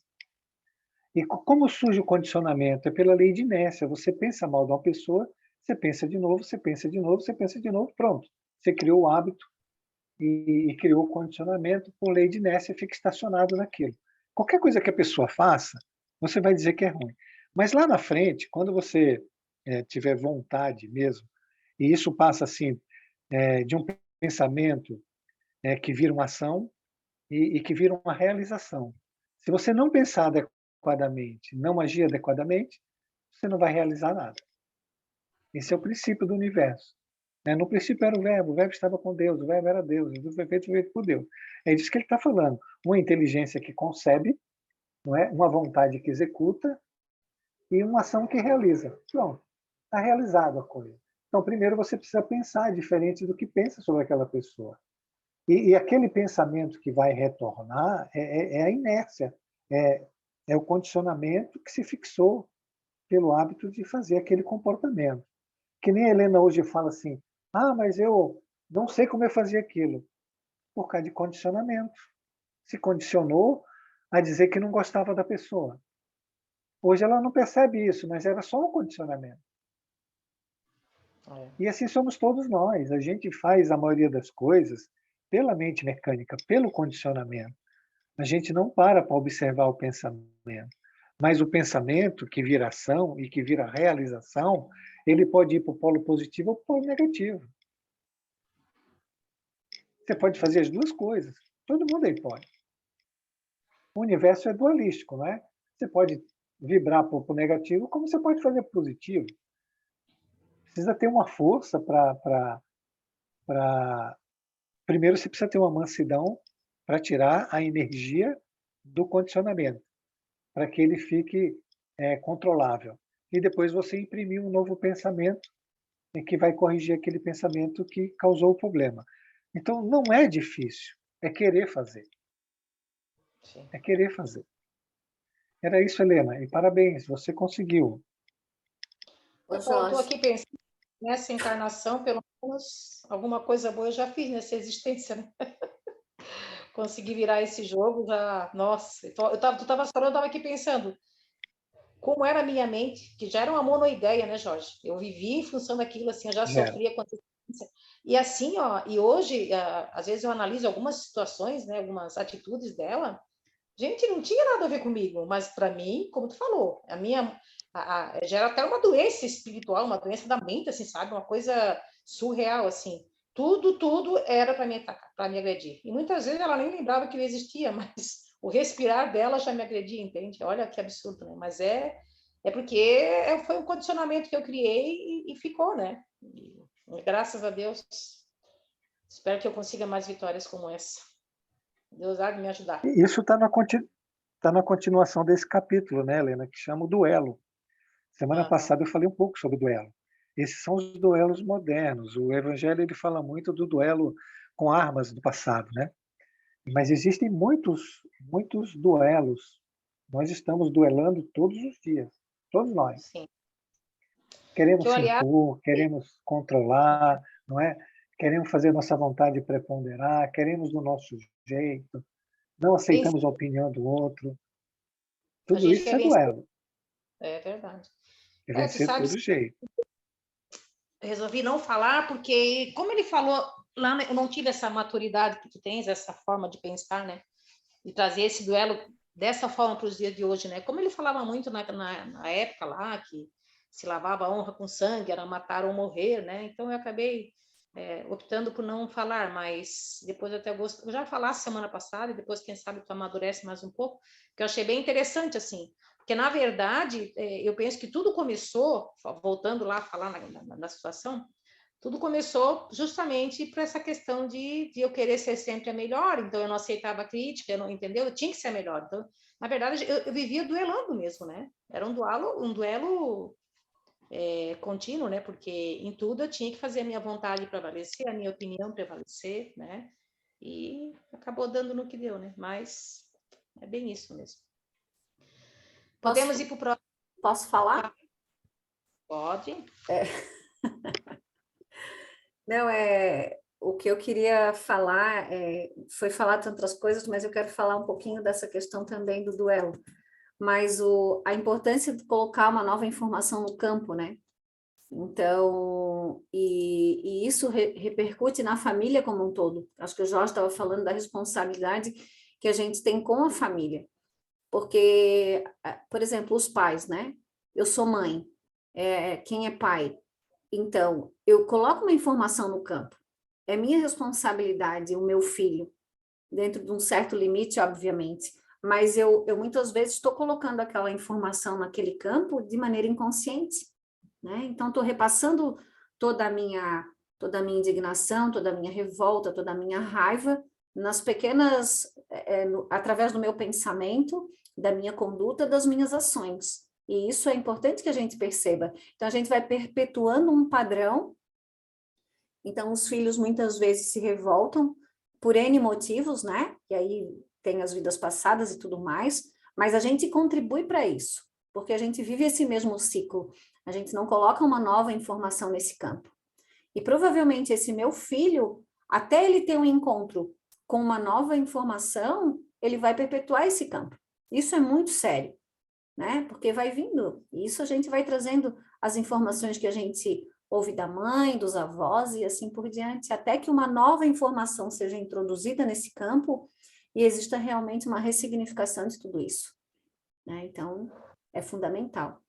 E como surge o condicionamento? É pela lei de inércia. Você pensa mal de uma pessoa, você pensa de novo, você pensa de novo, você pensa de novo, pronto. Você criou o hábito e criou condicionamento, por lei de inércia, fica estacionado naquilo. Qualquer coisa que a pessoa faça, você vai dizer que é ruim. Mas lá na frente, quando você tiver vontade mesmo, e isso passa assim, de um pensamento que vira uma ação e que vira uma realização. Se você não pensar adequadamente, não agir adequadamente, você não vai realizar nada. Esse é o princípio do universo. No princípio era o verbo estava com Deus, o verbo era Deus, tudo foi feito por Deus. É disso que ele está falando. Uma inteligência que concebe, não é? Uma vontade que executa e uma ação que realiza. Pronto, está realizada a coisa. Então, primeiro você precisa pensar diferente do que pensa sobre aquela pessoa. E aquele pensamento que vai retornar é a inércia, é o condicionamento que se fixou pelo hábito de fazer aquele comportamento. Que nem a Helena hoje fala assim, mas eu não sei como eu fazia aquilo. Por causa de condicionamento. Se condicionou a dizer que não gostava da pessoa. Hoje ela não percebe isso, mas era só um condicionamento. E assim somos todos nós. A gente faz a maioria das coisas pela mente mecânica, pelo condicionamento. A gente não para observar o pensamento. Mas o pensamento que vira ação e que vira realização, ele pode ir para o polo positivo ou para o polo negativo. Você pode fazer as duas coisas. Todo mundo aí pode. O universo é dualístico, não é? Você pode vibrar para o negativo, como você pode fazer positivo. Precisa ter uma força para... Primeiro, você precisa ter uma mansidão para tirar a energia do condicionamento, para que ele fique controlável. E depois você imprimir um novo pensamento que vai corrigir aquele pensamento que causou o problema. Então, não é difícil, é querer fazer. Sim. É querer fazer. Era isso, Helena, e parabéns, você conseguiu. Estou aqui pensando, nessa encarnação, pelo menos alguma coisa boa eu já fiz nessa existência, né? Consegui virar esse jogo, já... Nossa, tu estava falando, eu estava aqui pensando como era a minha mente, que já era uma monoideia, né, Jorge? Eu vivia em função daquilo, assim, eu já sofria com a e assim, ó, e hoje, às vezes eu analiso algumas situações, né, algumas atitudes dela, gente, não tinha nada a ver comigo, mas para mim, como tu falou, já era até uma doença espiritual, uma doença da mente, assim, sabe? Uma coisa surreal, assim. Tudo era para me agredir. E muitas vezes ela nem lembrava que eu existia, mas o respirar dela já me agredia, entende? Olha que absurdo, né? Mas porque foi um condicionamento que eu criei e ficou, né? E, graças a Deus, espero que eu consiga mais vitórias como essa. Deus há de me ajudar. Isso está na continuação desse capítulo, né, Helena, que chama o duelo. Semana passada eu falei um pouco sobre duelo. Esses são os duelos modernos. O Evangelho ele fala muito do duelo com armas do passado, né? Mas existem muitos duelos. Nós estamos duelando todos os dias, todos nós. Sim. Queremos se impor, queremos controlar, não é? Queremos fazer nossa vontade preponderar, queremos do nosso jeito, não aceitamos a opinião do outro. Tudo isso é duelo. É verdade. É vencer de todo jeito. Resolvi não falar porque, como ele falou, lá eu não tive essa maturidade que tu tens, essa forma de pensar, né? De trazer esse duelo dessa forma para os dias de hoje, né? Como ele falava muito na época lá, que se lavava a honra com sangue, era matar ou morrer, né? Então eu acabei optando por não falar, mas depois eu até gosto. Eu já falasse semana passada, e depois, quem sabe, tu amadurece mais um pouco, que eu achei bem interessante, assim. Porque, na verdade, eu penso que tudo começou, voltando lá a falar na situação, tudo começou justamente por essa questão de eu querer ser sempre a melhor, então eu não aceitava a crítica, eu não, entendeu? Eu tinha que ser a melhor. Então, na verdade, eu vivia duelando mesmo, né? Era um duelo contínuo, né? Porque em tudo eu tinha que fazer a minha vontade prevalecer, a minha opinião prevalecer, né? E acabou dando no que deu, né? Mas é bem isso mesmo. Podemos ir para o próximo. Posso falar? Pode. Não, o que eu queria falar foi falar tantas coisas, mas eu quero falar um pouquinho dessa questão também do duelo. Mas a importância de colocar uma nova informação no campo, né? Então, e isso repercute na família como um todo. Acho que o Jorge estava falando da responsabilidade que a gente tem com a família. Porque, por exemplo, os pais, né? Eu sou mãe, quem é pai? Então, eu coloco uma informação no campo. É minha responsabilidade, o meu filho, dentro de um certo limite, obviamente. Mas eu muitas vezes estou colocando aquela informação naquele campo de maneira inconsciente, né? Então, estou repassando toda a minha indignação, toda a minha revolta, toda a minha raiva nas pequenas, através do meu pensamento, da minha conduta, das minhas ações. E isso é importante que a gente perceba. Então, a gente vai perpetuando um padrão. Então, os filhos muitas vezes se revoltam por N motivos, né? E aí tem as vidas passadas e tudo mais, mas a gente contribui para isso, porque a gente vive esse mesmo ciclo. A gente não coloca uma nova informação nesse campo. E provavelmente esse meu filho, até ele ter um encontro com uma nova informação, ele vai perpetuar esse campo. Isso é muito sério, né? Porque vai vindo. Isso a gente vai trazendo as informações que a gente ouve da mãe, dos avós e assim por diante, até que uma nova informação seja introduzida nesse campo e exista realmente uma ressignificação de tudo isso, né? Então, é fundamental.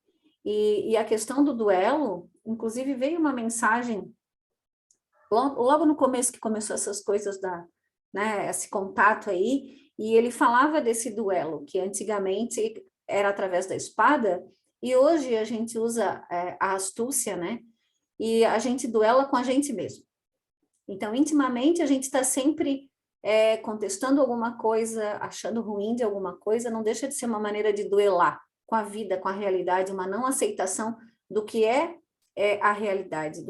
E a questão do duelo, inclusive veio uma mensagem logo no começo que começou essas coisas né, esse contato aí, e ele falava desse duelo, que antigamente era através da espada, e hoje a gente usa a astúcia, né? E a gente duela com a gente mesmo. Então, intimamente, a gente está sempre contestando alguma coisa, achando ruim de alguma coisa, não deixa de ser uma maneira de duelar com a vida, com a realidade, uma não aceitação do que é a realidade,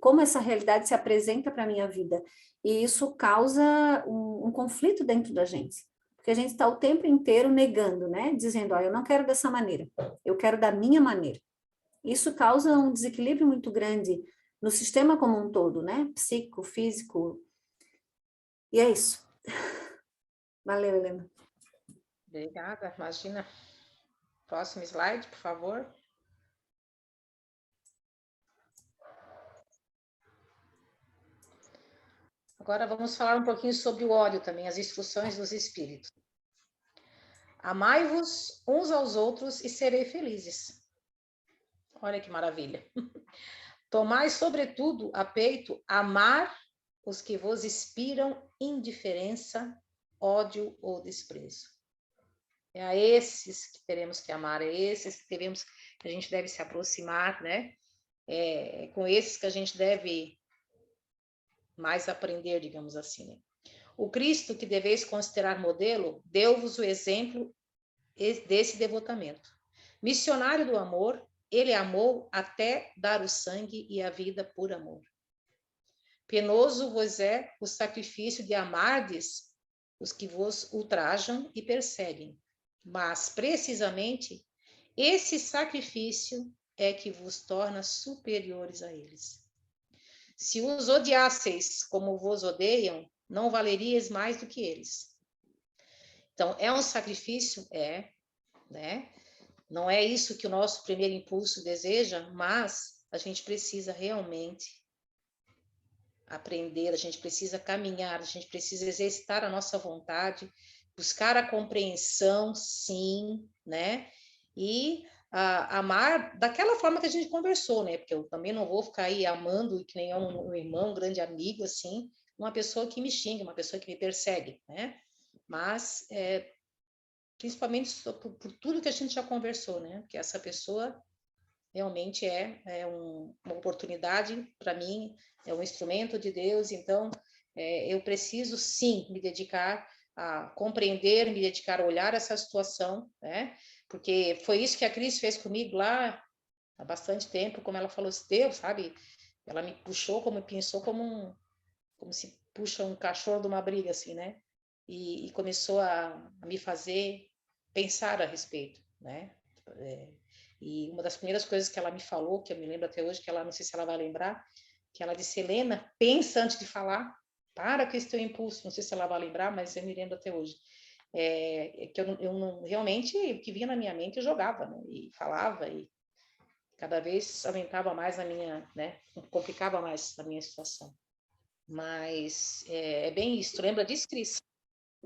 como essa realidade se apresenta para a minha vida. E isso causa um conflito dentro da gente, porque a gente está o tempo inteiro negando, né? Dizendo, eu não quero dessa maneira, eu quero da minha maneira. Isso causa um desequilíbrio muito grande no sistema como um todo, né? Psíquico, físico. E é isso. Valeu, Helena. Obrigada, imagina. Próximo slide, por favor. Agora vamos falar um pouquinho sobre o ódio também, as instruções dos espíritos. Amai-vos uns aos outros e serei felizes. Olha que maravilha. Tomai, sobretudo, a peito amar os que vos inspiram indiferença, ódio ou desprezo. É a esses que teremos que amar, é esses que a gente deve se aproximar, né? É com esses que a gente deve mais aprender, digamos assim, né? O Cristo, que deveis considerar modelo, deu-vos o exemplo desse devotamento. Missionário do amor, ele amou até dar o sangue e a vida por amor. Penoso vos é o sacrifício de amardes os que vos ultrajam e perseguem, mas, precisamente, esse sacrifício é que vos torna superiores a eles. Se os odiasseis como vos odeiam, não valeríeis mais do que eles. Então, é um sacrifício? Né? Não é isso que o nosso primeiro impulso deseja, mas a gente precisa realmente aprender, a gente precisa caminhar, a gente precisa exercitar a nossa vontade, buscar a compreensão, sim, né? E amar daquela forma que a gente conversou, né? Porque eu também não vou ficar aí amando que nem um irmão, um grande amigo, assim, uma pessoa que me xinga, uma pessoa que me persegue, né? Mas, principalmente por tudo que a gente já conversou, né? Que essa pessoa realmente uma oportunidade para mim, é um instrumento de Deus, então eu preciso sim me dedicar a compreender, me dedicar a olhar essa situação, né? Porque foi isso que a Cris fez comigo lá há bastante tempo, como ela falou, Deus, sabe? Ela me puxou, como me pensou como se puxa um cachorro de uma briga, assim, né? E começou a me fazer pensar a respeito, né? E uma das primeiras coisas que ela me falou, que eu me lembro até hoje, que ela, não sei se ela vai lembrar, que ela disse, Helena, pensa antes de falar, para com esse teu impulso, não sei se ela vai lembrar, mas eu me lembro até hoje. Que eu não realmente, o que vinha na minha mente, eu jogava, né? E falava, Cada vez aumentava mais a minha, né? Complicava mais a minha situação. Mas é bem isso. Tu lembra disso, Cris?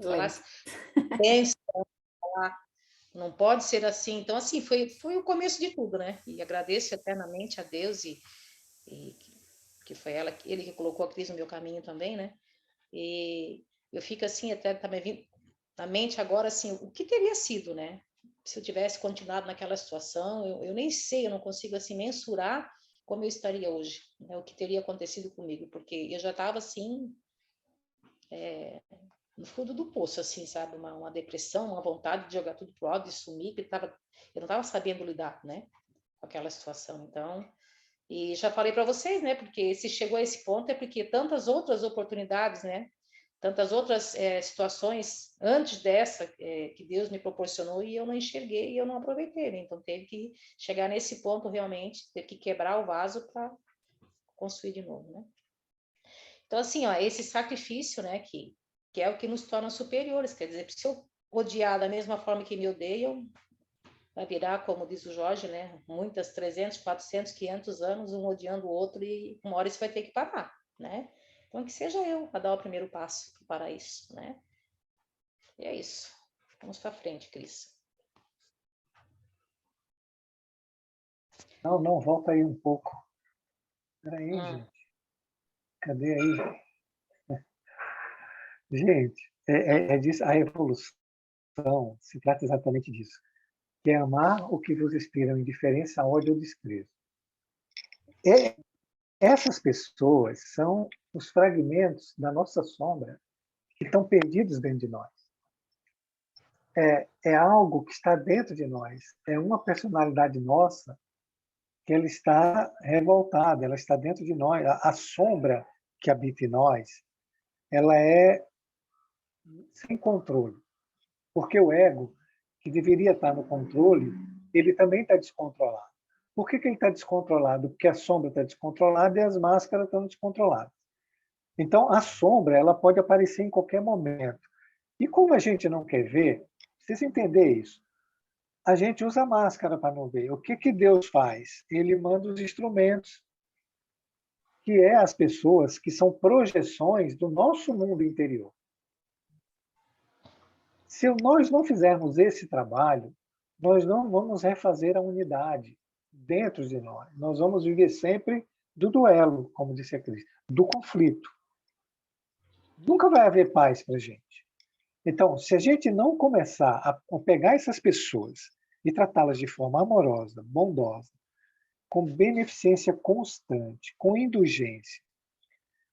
Falasse, pensa, não pode ser assim. Então, assim, foi o começo de tudo, né? E agradeço eternamente a Deus e que foi ele que colocou a Cris no meu caminho também, né? E eu fico assim, até tá me vindo na mente agora, assim, o que teria sido, né? Se eu tivesse continuado naquela situação, eu nem sei, eu não consigo, assim, mensurar como eu estaria hoje, né? O que teria acontecido comigo, porque eu já estava, assim, no fundo do poço, assim, sabe? Uma depressão, uma vontade de jogar tudo pro alto, de sumir, que eu não estava sabendo lidar, né? Com aquela situação. Então, e já falei para vocês, né? Porque se chegou a esse ponto é porque tantas outras oportunidades, né? Tantas outras situações antes dessa que Deus me proporcionou e eu não enxerguei e eu não aproveitei, né? Então teve que chegar nesse ponto realmente, teve que quebrar o vaso para construir de novo, né? Então assim, ó, esse sacrifício, né, que é o que nos torna superiores, quer dizer, se eu odiar da mesma forma que me odeiam, vai virar, como diz o Jorge, né, muitas 300, 400, 500 anos um odiando o outro e uma hora isso vai ter que parar, né? Então que seja eu a dar o primeiro passo para isso, né? E é isso. Vamos para frente, Cris. Não, não, volta aí um pouco. Espera aí, gente. Cadê aí? Gente, disso, a evolução se trata exatamente disso. Que é amar o que vos inspira indiferença, ódio ou desprezo. Essas pessoas são os fragmentos da nossa sombra que estão perdidos dentro de nós. É algo que está dentro de nós. É uma personalidade nossa que ela está revoltada, ela está dentro de nós. A sombra que habita em nós, ela é sem controle. Porque o ego, que deveria estar no controle, ele também está descontrolado. Por que ele está descontrolado? Porque a sombra está descontrolada e as máscaras estão descontroladas. Então, a sombra ela pode aparecer em qualquer momento. E como a gente não quer ver, precisa entender isso. A gente usa máscara para não ver. O que Deus faz? Ele manda os instrumentos, que é as pessoas que são projeções do nosso mundo interior. Se nós não fizermos esse trabalho, nós não vamos refazer a unidade dentro de nós. Nós vamos viver sempre do duelo, como disse a Cris, do conflito. Nunca vai haver paz para a gente. Então, se a gente não começar a pegar essas pessoas e tratá-las de forma amorosa, bondosa, com beneficência constante, com indulgência,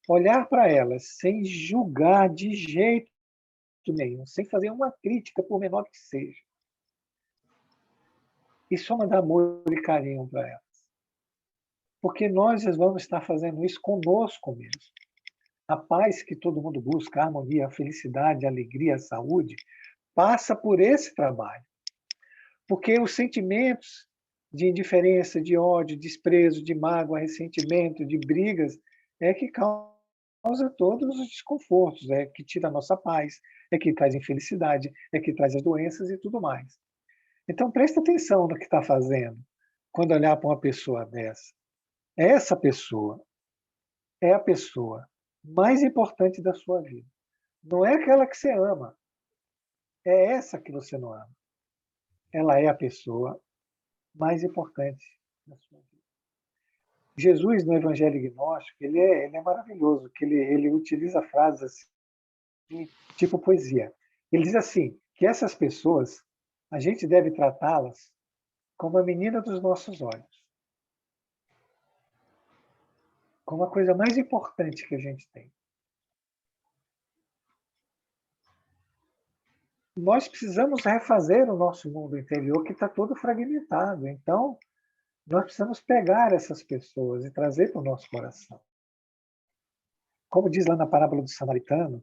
olhar para elas sem julgar de jeito nenhum, sem fazer uma crítica, por menor que seja, e só mandar amor e carinho para elas. Porque nós vamos estar fazendo isso conosco mesmo. A paz que todo mundo busca, a harmonia, a felicidade, a alegria, a saúde, passa por esse trabalho. Porque os sentimentos de indiferença, de ódio, desprezo, de mágoa, ressentimento, de brigas, é que causa todos os desconfortos, é que tira a nossa paz, é que traz infelicidade, é que traz as doenças e tudo mais. Então, presta atenção no que está fazendo quando olhar para uma pessoa dessa. Essa pessoa é a pessoa mais importante da sua vida. Não é aquela que você ama, é essa que você não ama. Ela é a pessoa mais importante da sua vida. Jesus, no Evangelho Gnóstico, ele é maravilhoso, que ele utiliza frases assim, tipo poesia. Ele diz assim, que essas pessoas, a gente deve tratá-las como a menina dos nossos olhos. Como a coisa mais importante que a gente tem. Nós precisamos refazer o nosso mundo interior, que está todo fragmentado. Então, nós precisamos pegar essas pessoas e trazer para o nosso coração. Como diz lá na parábola do samaritano,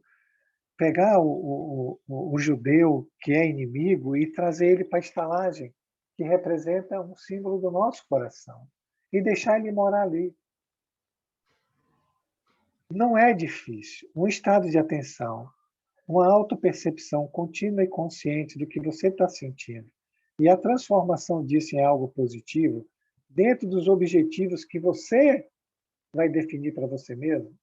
pegar o judeu que é inimigo e trazer ele para a estalagem, que representa um símbolo do nosso coração, e deixar ele morar ali. Não é difícil. Um estado de atenção, uma autopercepção contínua e consciente do que você está sentindo, e a transformação disso em algo positivo, dentro dos objetivos que você vai definir para você mesmo,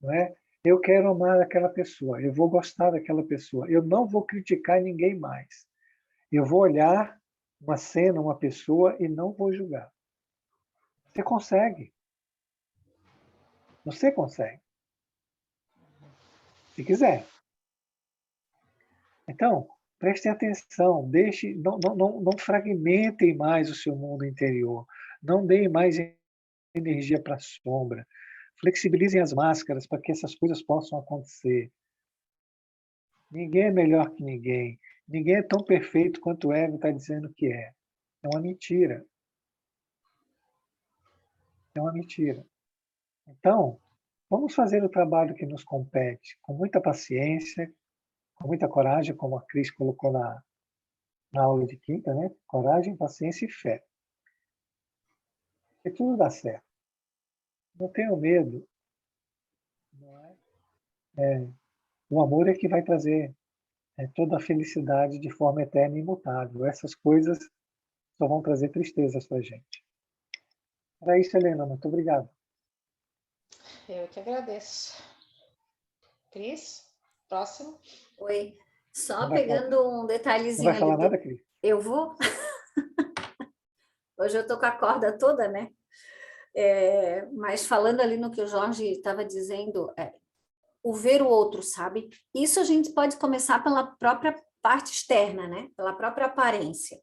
não é? Eu quero amar aquela pessoa, eu vou gostar daquela pessoa, eu não vou criticar ninguém mais. Eu vou olhar uma cena, uma pessoa e não vou julgar. Você consegue. Você consegue. Se quiser. Então, prestem atenção, não fragmentem mais o seu mundo interior, não deem mais energia para a sombra, flexibilizem as máscaras para que essas coisas possam acontecer. Ninguém é melhor que ninguém, ninguém é tão perfeito quanto o ego está dizendo que é. É uma mentira. É uma mentira. Então, vamos fazer o trabalho que nos compete, com muita paciência, com muita coragem, como a Cris colocou na aula de quinta, né? Coragem, paciência e fé. E tudo dá certo. Não tenham medo. Não é? O amor é que vai trazer toda a felicidade de forma eterna e imutável. Essas coisas só vão trazer tristezas para a gente. Era isso, Helena. Muito obrigado. Eu que agradeço. Cris, próximo. Oi, só Não vai pegando um não detalhezinho vai ali. falar nada, Cris? Eu vou? Hoje eu tô com a corda toda, né? Mas falando ali no que o Jorge estava dizendo, o ver o outro, sabe? Isso a gente pode começar pela própria parte externa, né? Pela própria aparência.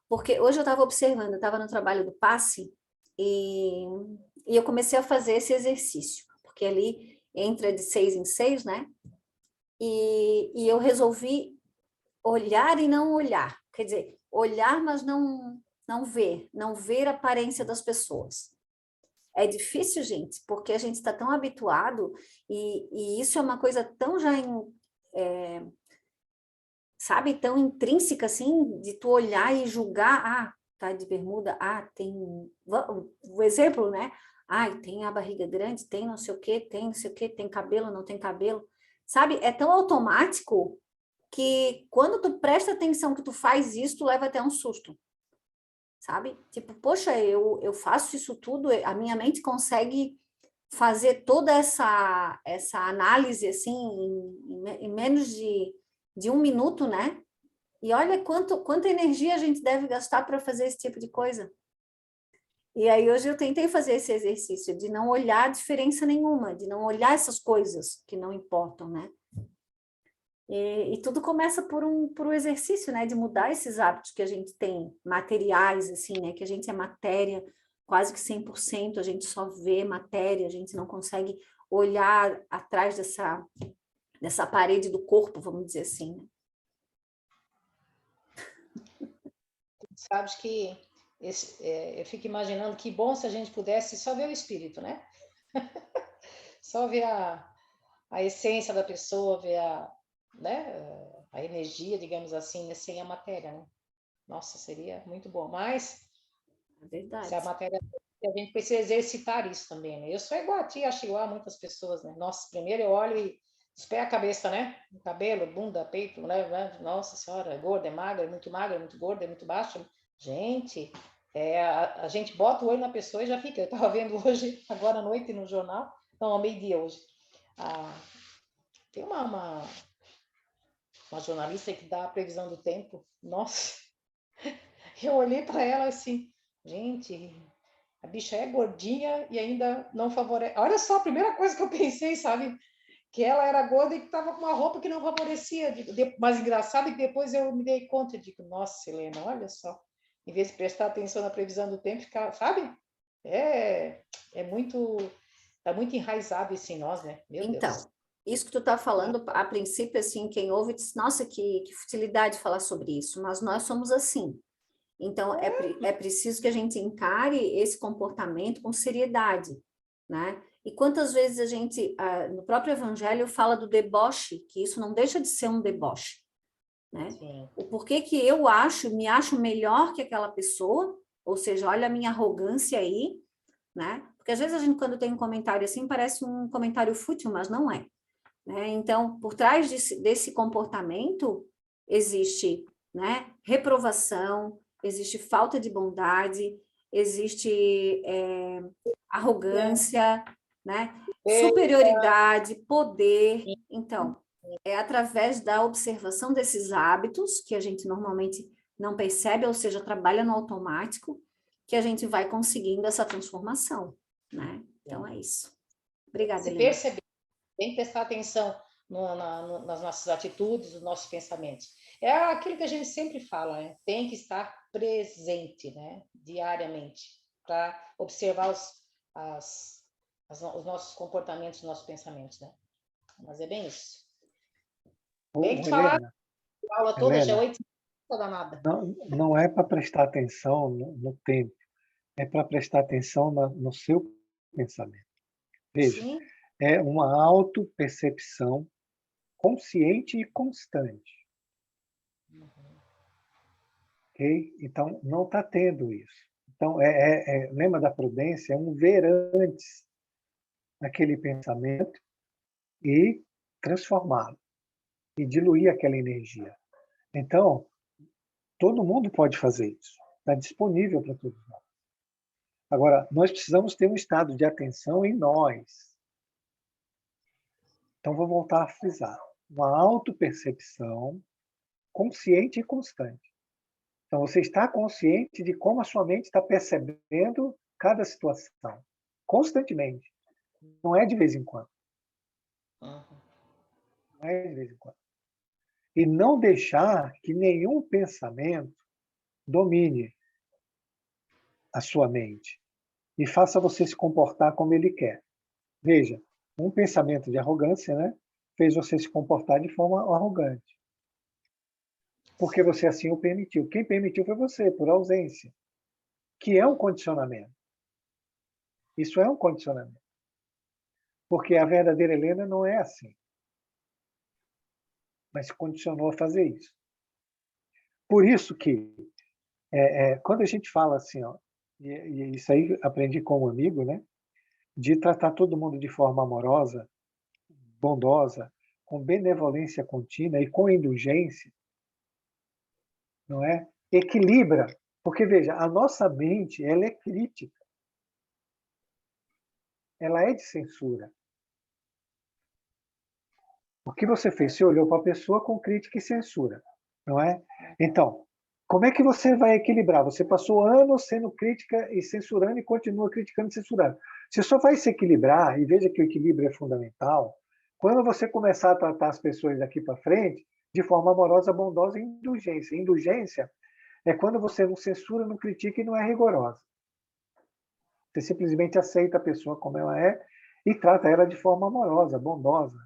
Porque hoje eu estava observando, eu estava no trabalho do passe e eu comecei a fazer esse exercício, porque ali entra de 6 em 6, né? E eu resolvi olhar e não olhar. Quer dizer, olhar, mas não ver a aparência das pessoas. É difícil, gente, porque a gente está tão habituado e isso é uma coisa tão já, sabe, tão intrínseca, assim, de tu olhar e julgar, tá de bermuda, tem... O exemplo, né? Tem a barriga grande, tem não sei o quê, tem não sei o quê, tem cabelo, não tem cabelo. Sabe, é tão automático que quando tu presta atenção que tu faz isso, tu leva até um susto. Sabe? Tipo, poxa, eu faço isso tudo, a minha mente consegue fazer toda essa análise, assim, em menos de 1 minuto, né? E olha quanta energia a gente deve gastar para fazer esse tipo de coisa. E aí hoje eu tentei fazer esse exercício de não olhar diferença nenhuma, de não olhar essas coisas que não importam, né? E tudo começa por um exercício, né, de mudar esses hábitos que a gente tem, materiais, assim, né, que a gente é matéria, quase que 100%, a gente só vê matéria, a gente não consegue olhar atrás dessa parede do corpo, vamos dizer assim, né? Sabes que eu fico imaginando que bom se a gente pudesse só ver o espírito, né? Só ver a essência da pessoa, ver a energia, digamos assim, né? Sem a matéria, né? Nossa, seria muito bom. Mas É verdade. se a matéria, a gente precisa exercitar isso também, né? Eu sou igual a ti, acho igual a muitas pessoas, né? Nossa, primeiro eu olho e espero a cabeça, né? O cabelo, bunda, peito, né? Nossa senhora, é gorda, é magra, é muito gorda, é muito baixa. Gente, a gente bota o olho na pessoa e já fica. Eu estava vendo hoje, agora à noite, no jornal, não, ao meio-dia hoje. Tem uma jornalista que dá a previsão do tempo. Nossa, eu olhei para ela assim, gente, a bicha é gordinha e ainda não favorece. Olha só, a primeira coisa que eu pensei, sabe? Que ela era gorda e que estava com uma roupa que não favorecia. Mas engraçado é que depois eu me dei conta de que, nossa, Helena, olha só. Em vez de prestar atenção na previsão do tempo, ficar, sabe? É muito... Está muito enraizado isso em nós, né? Meu Então, Deus. isso que tu tá falando, a princípio, assim, quem ouve diz, nossa, que futilidade falar sobre isso, mas nós somos assim. Então, é preciso que a gente encare esse comportamento com seriedade, né? E quantas vezes a gente, no próprio evangelho, fala do deboche, que isso não deixa de ser um deboche, né? Sim. O porquê que eu me acho melhor que aquela pessoa, ou seja, olha a minha arrogância aí, né? Porque às vezes a gente, quando tem um comentário assim, parece um comentário fútil, mas não é, né? Então, por trás desse comportamento, existe, né, reprovação, existe falta de bondade, existe arrogância, né? Superioridade, poder. Então, é através da observação desses hábitos, que a gente normalmente não percebe, ou seja, trabalha no automático, que a gente vai conseguindo essa transformação, né? Então, é isso. Obrigada, Se Helena. perceber, tem que prestar atenção nas nossas atitudes, nos nossos pensamentos. É aquilo que a gente sempre fala, né? Tem que estar presente, né? Diariamente, para observar os nossos comportamentos, os nossos pensamentos, né? Mas é bem isso. Bem que falar, Helena, a aula toda já é 8 danada. não é para prestar atenção no tempo, é para prestar atenção no seu pensamento. Veja, Sim. é uma autopercepção consciente e constante. Okay? Então, não está tendo isso. Então, lembra da prudência? É um ver antes aquele pensamento e transformá-lo, e diluir aquela energia. Então, todo mundo pode fazer isso. Está disponível para todos nós. Agora, nós precisamos ter um estado de atenção em nós. Então, vou voltar a frisar. Uma autopercepção consciente e constante. Então, você está consciente de como a sua mente está percebendo cada situação. Constantemente. Não é de vez em quando. Não é de vez em quando. E não deixar que nenhum pensamento domine a sua mente e faça você se comportar como ele quer. Veja, um pensamento de arrogância, né, fez você se comportar de forma arrogante. Porque você assim o permitiu. Quem permitiu foi você, por ausência. Que é um condicionamento. Isso é um condicionamento. Porque a verdadeira Helena não é assim. Mas condicionou a fazer isso. Por isso que, quando a gente fala assim, ó, e isso aí aprendi com um amigo, né, de tratar todo mundo de forma amorosa, bondosa, com benevolência contínua e com indulgência, não é? Equilibra, porque veja, a nossa mente, ela é crítica. Ela é de censura. O que você fez? Você olhou para a pessoa com crítica e censura, não é? Então, como é que você vai equilibrar? Você passou anos sendo crítica e censurando e continua criticando e censurando. Você só vai se equilibrar, e veja que o equilíbrio é fundamental, quando você começar a tratar as pessoas daqui para frente de forma amorosa, bondosa e indulgência. Indulgência é quando você não censura, não critica e não é rigorosa. Você simplesmente aceita a pessoa como ela é e trata ela de forma amorosa, bondosa.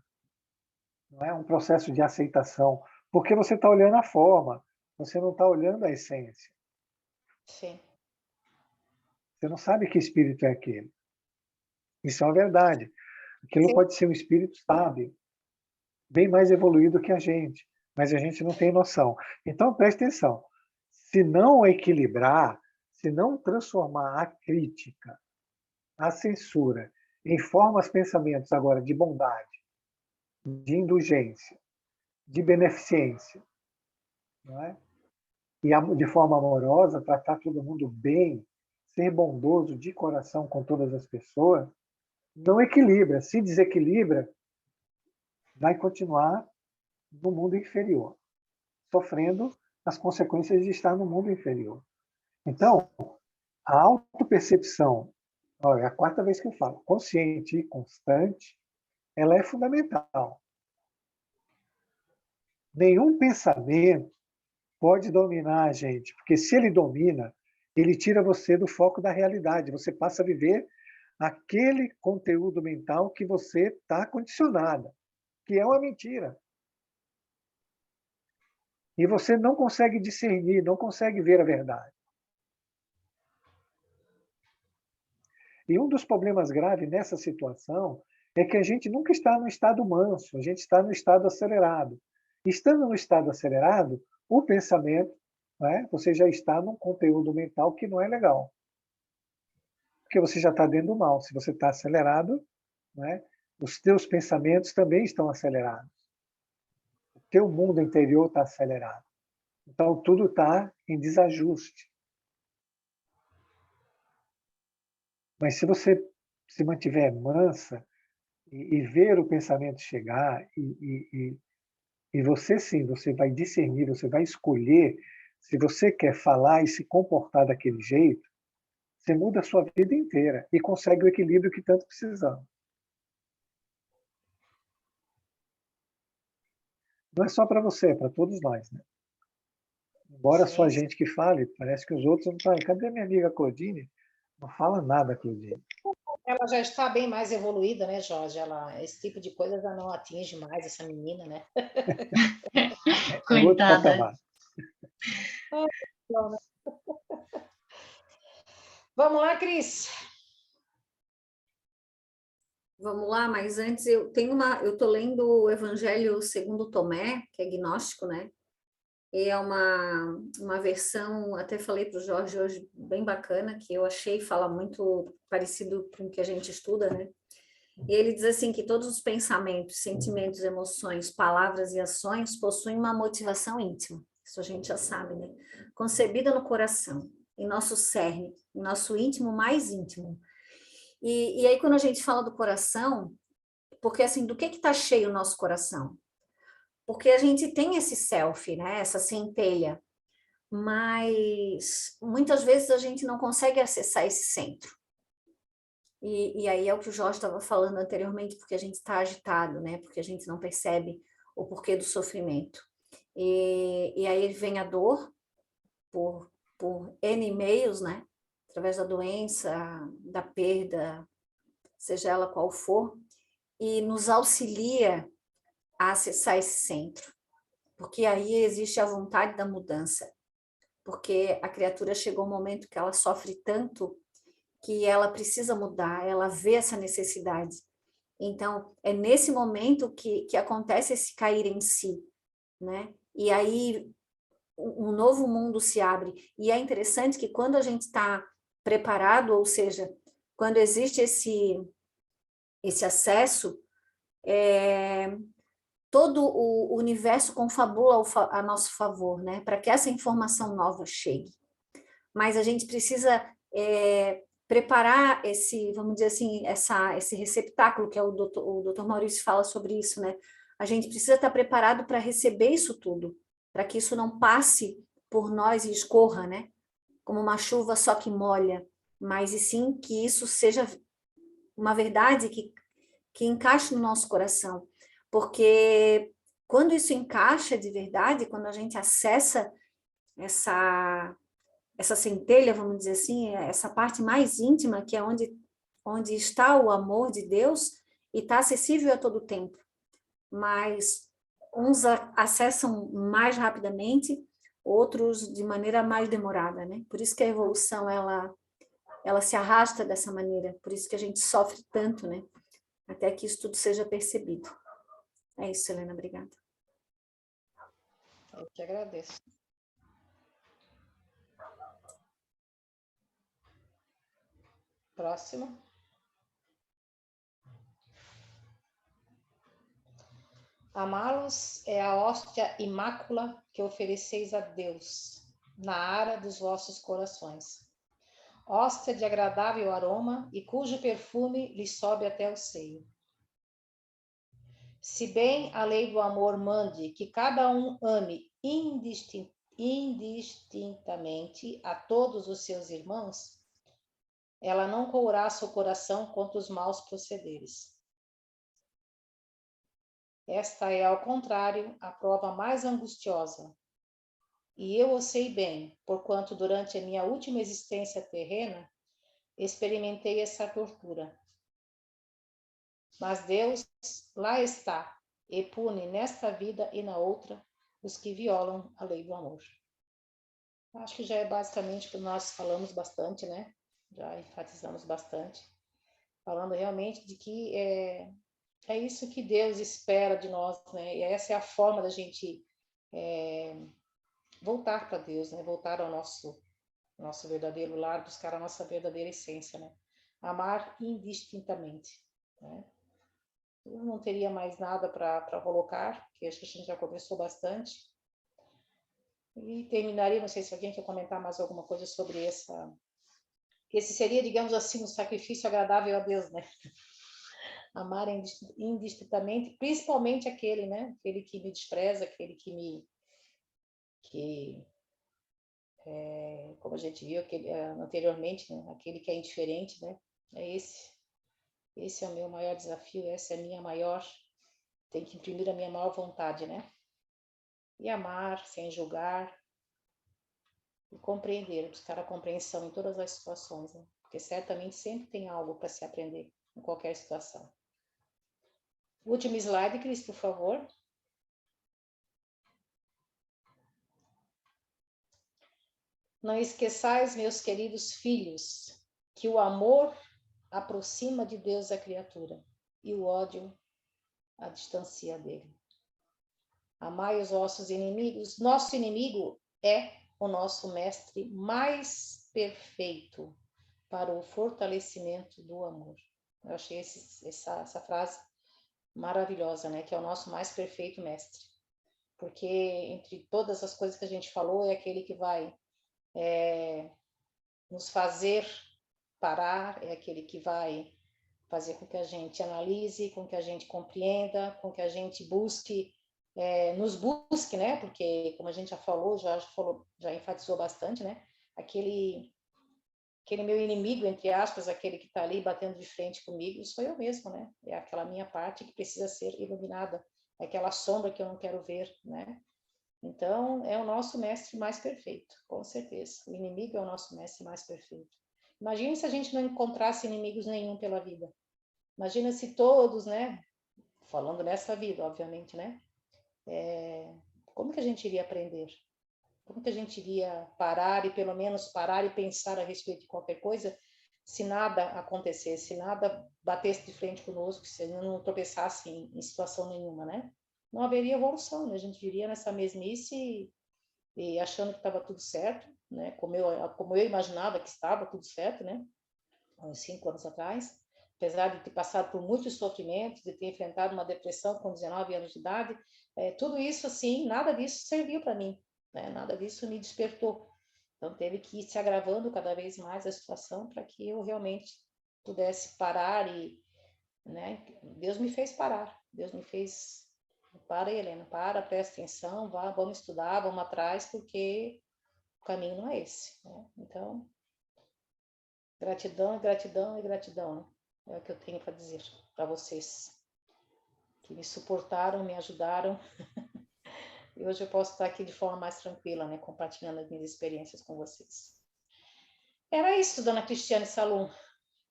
Não é um processo de aceitação, porque você está olhando a forma, você não está olhando a essência. Sim. Você não sabe que espírito é aquele. Isso é uma verdade. Aquilo Sim. pode ser um espírito sábio, bem mais evoluído que a gente, mas a gente não tem noção. Então, preste atenção. Se não equilibrar, se não transformar a crítica, a censura, em formas, pensamentos agora de bondade, de indulgência, de beneficência, não é? E de forma amorosa, tratar todo mundo bem, ser bondoso de coração com todas as pessoas, não equilibra. Se desequilibra, vai continuar no mundo inferior, sofrendo as consequências de estar no mundo inferior. Então, a autopercepção, olha, é a quarta vez que eu falo, consciente e constante, ela é fundamental. Nenhum pensamento pode dominar a gente, porque se ele domina, ele tira você do foco da realidade. Você passa a viver aquele conteúdo mental que você está condicionada, que é uma mentira. E você não consegue discernir, não consegue ver a verdade. E um dos problemas graves nessa situação é que a gente nunca está no estado manso, a gente está no estado acelerado. Estando no estado acelerado, o pensamento, né, você já está num conteúdo mental que não é legal. Porque você já está dentro do mal. Se você está acelerado, né, os teus pensamentos também estão acelerados. O teu mundo interior está acelerado. Então, tudo está em desajuste. Mas se você se mantiver mansa e ver o pensamento chegar, e você sim, você vai discernir, você vai escolher, se você quer falar e se comportar daquele jeito, você muda a sua vida inteira e consegue o equilíbrio que tanto precisamos. Não é só para você, é para todos nós, né? Embora só a Sim. gente que fale, parece que os outros não estão. Cadê minha amiga Claudine? Não fala nada, Claudine. Ela já está bem mais evoluída, né, Jorge? Esse tipo de coisa já não atinge mais essa menina, né? É outro Coitada. patamar. Vamos lá, Cris. Vamos lá, mas antes eu tô lendo o Evangelho segundo Tomé, que é gnóstico, né? E é uma versão, até falei para o Jorge hoje, bem bacana, que eu achei, fala muito parecido com o que a gente estuda, né? E ele diz assim que todos os pensamentos, sentimentos, emoções, palavras e ações possuem uma motivação íntima. Isso a gente já sabe, né? Concebida no coração, em nosso cerne, em nosso íntimo mais íntimo. E aí quando a gente fala do coração, porque assim, do que está cheio o nosso coração? Porque a gente tem esse self, né? Essa centelha, mas muitas vezes a gente não consegue acessar esse centro. E aí é o que o Jorge estava falando anteriormente, porque a gente está agitado, né? Porque a gente não percebe o porquê do sofrimento. E aí vem a dor por N meios, né? Através da doença, da perda, seja ela qual for, e nos auxilia a acessar esse centro. Porque aí existe a vontade da mudança. Porque a criatura chegou um momento que ela sofre tanto que ela precisa mudar, ela vê essa necessidade. Então, é nesse momento que acontece esse cair em si, né? E aí um novo mundo se abre. E é interessante que quando a gente está preparado, ou seja, quando existe esse acesso, todo o universo confabula a nosso favor, né? Para que essa informação nova chegue. Mas a gente precisa preparar vamos dizer assim, esse receptáculo, que é o doutor Maurício fala sobre isso, né? A gente precisa estar preparado para receber isso tudo, para que isso não passe por nós e escorra, né? Como uma chuva só que molha, mas e sim que isso seja uma verdade que encaixe no nosso coração. Porque quando isso encaixa de verdade, quando a gente acessa essa centelha, vamos dizer assim, essa parte mais íntima, que é onde está o amor de Deus, e está acessível a todo tempo. Mas uns acessam mais rapidamente, outros de maneira mais demorada, né? Por isso que a evolução, ela se arrasta dessa maneira, por isso que a gente sofre tanto, né? Até que isso tudo seja percebido. É isso, Helena, obrigada. Eu te agradeço. Próximo. Amá-los é a hóstia imácula que ofereceis a Deus, na ara dos vossos corações. Hóstia de agradável aroma e cujo perfume lhe sobe até o seio. Se bem a lei do amor mande que cada um ame indistintamente a todos os seus irmãos, ela não couraça o coração contra os maus procederes. Esta é, ao contrário, a prova mais angustiosa. E eu o sei bem, porquanto durante a minha última existência terrena, experimentei essa tortura. Mas Deus lá está, e pune nesta vida e na outra os que violam a lei do amor. Acho que já é basicamente o que nós falamos bastante, né? Já enfatizamos bastante, falando realmente de que é isso que Deus espera de nós, né? E essa é a forma da gente voltar para Deus, né? Voltar ao nosso verdadeiro lar, buscar a nossa verdadeira essência, né? Amar indistintamente, né? Eu não teria mais nada para colocar, que acho que a gente já conversou bastante. E terminaria, não sei se alguém quer comentar mais alguma coisa sobre esse seria, digamos assim, um sacrifício agradável a Deus, né? Amar indistintamente, principalmente aquele, né? Aquele que me despreza, aquele como a gente viu anteriormente, né? Aquele que é indiferente, né? Esse é o meu maior desafio, essa é a minha maior, tem que imprimir a minha maior vontade, né? E amar sem julgar e compreender, buscar a compreensão em todas as situações, né? Porque certamente sempre tem algo para se aprender em qualquer situação. Último slide, Cris, por favor. Não esqueçais, meus queridos filhos, que o amor aproxima de Deus a criatura e o ódio a distancia dele. Amai os vossos inimigos. Nosso inimigo é o nosso mestre mais perfeito para o fortalecimento do amor. Eu achei essa frase maravilhosa, né? Que é o nosso mais perfeito mestre. Porque entre todas as coisas que a gente falou, é aquele que vai nos fazer parar, é aquele que vai fazer com que a gente analise, com que a gente compreenda, com que a gente busque, nos busque, né? Porque, como a gente já falou, já enfatizou bastante, né? Aquele meu inimigo, entre aspas, aquele que está ali batendo de frente comigo, sou eu mesmo, né? É aquela minha parte que precisa ser iluminada, é aquela sombra que eu não quero ver, né? Então, é o nosso mestre mais perfeito, com certeza. O inimigo é o nosso mestre mais perfeito. Imagina se a gente não encontrasse inimigos nenhum pela vida. Imagina se todos, né? Falando nessa vida, obviamente, né? Como que a gente iria aprender? Como que a gente iria parar e pelo menos parar e pensar a respeito de qualquer coisa se nada acontecesse, se nada batesse de frente conosco, se não tropeçasse em situação nenhuma, né? Não haveria evolução, né? A gente viria nessa mesmice e achando que estava tudo certo, né? Como eu imaginava que estava tudo certo, né? Há uns 5 anos atrás. Apesar de ter passado por muitos sofrimentos, de ter enfrentado uma depressão com 19 anos de idade, tudo isso, assim, nada disso serviu para mim, né? Nada disso me despertou. Então, teve que ir se agravando cada vez mais a situação para que eu realmente pudesse parar né? Deus me fez parar. Deus me fez, para, Helena, presta atenção, vamos estudar, vamos atrás, porque o caminho não é esse, né? Então, gratidão, gratidão e gratidão, né? É o que eu tenho para dizer para vocês, que me suportaram, me ajudaram. E hoje eu posso estar aqui de forma mais tranquila, né? Compartilhando as minhas experiências com vocês. Era isso, dona Cristiane Salum.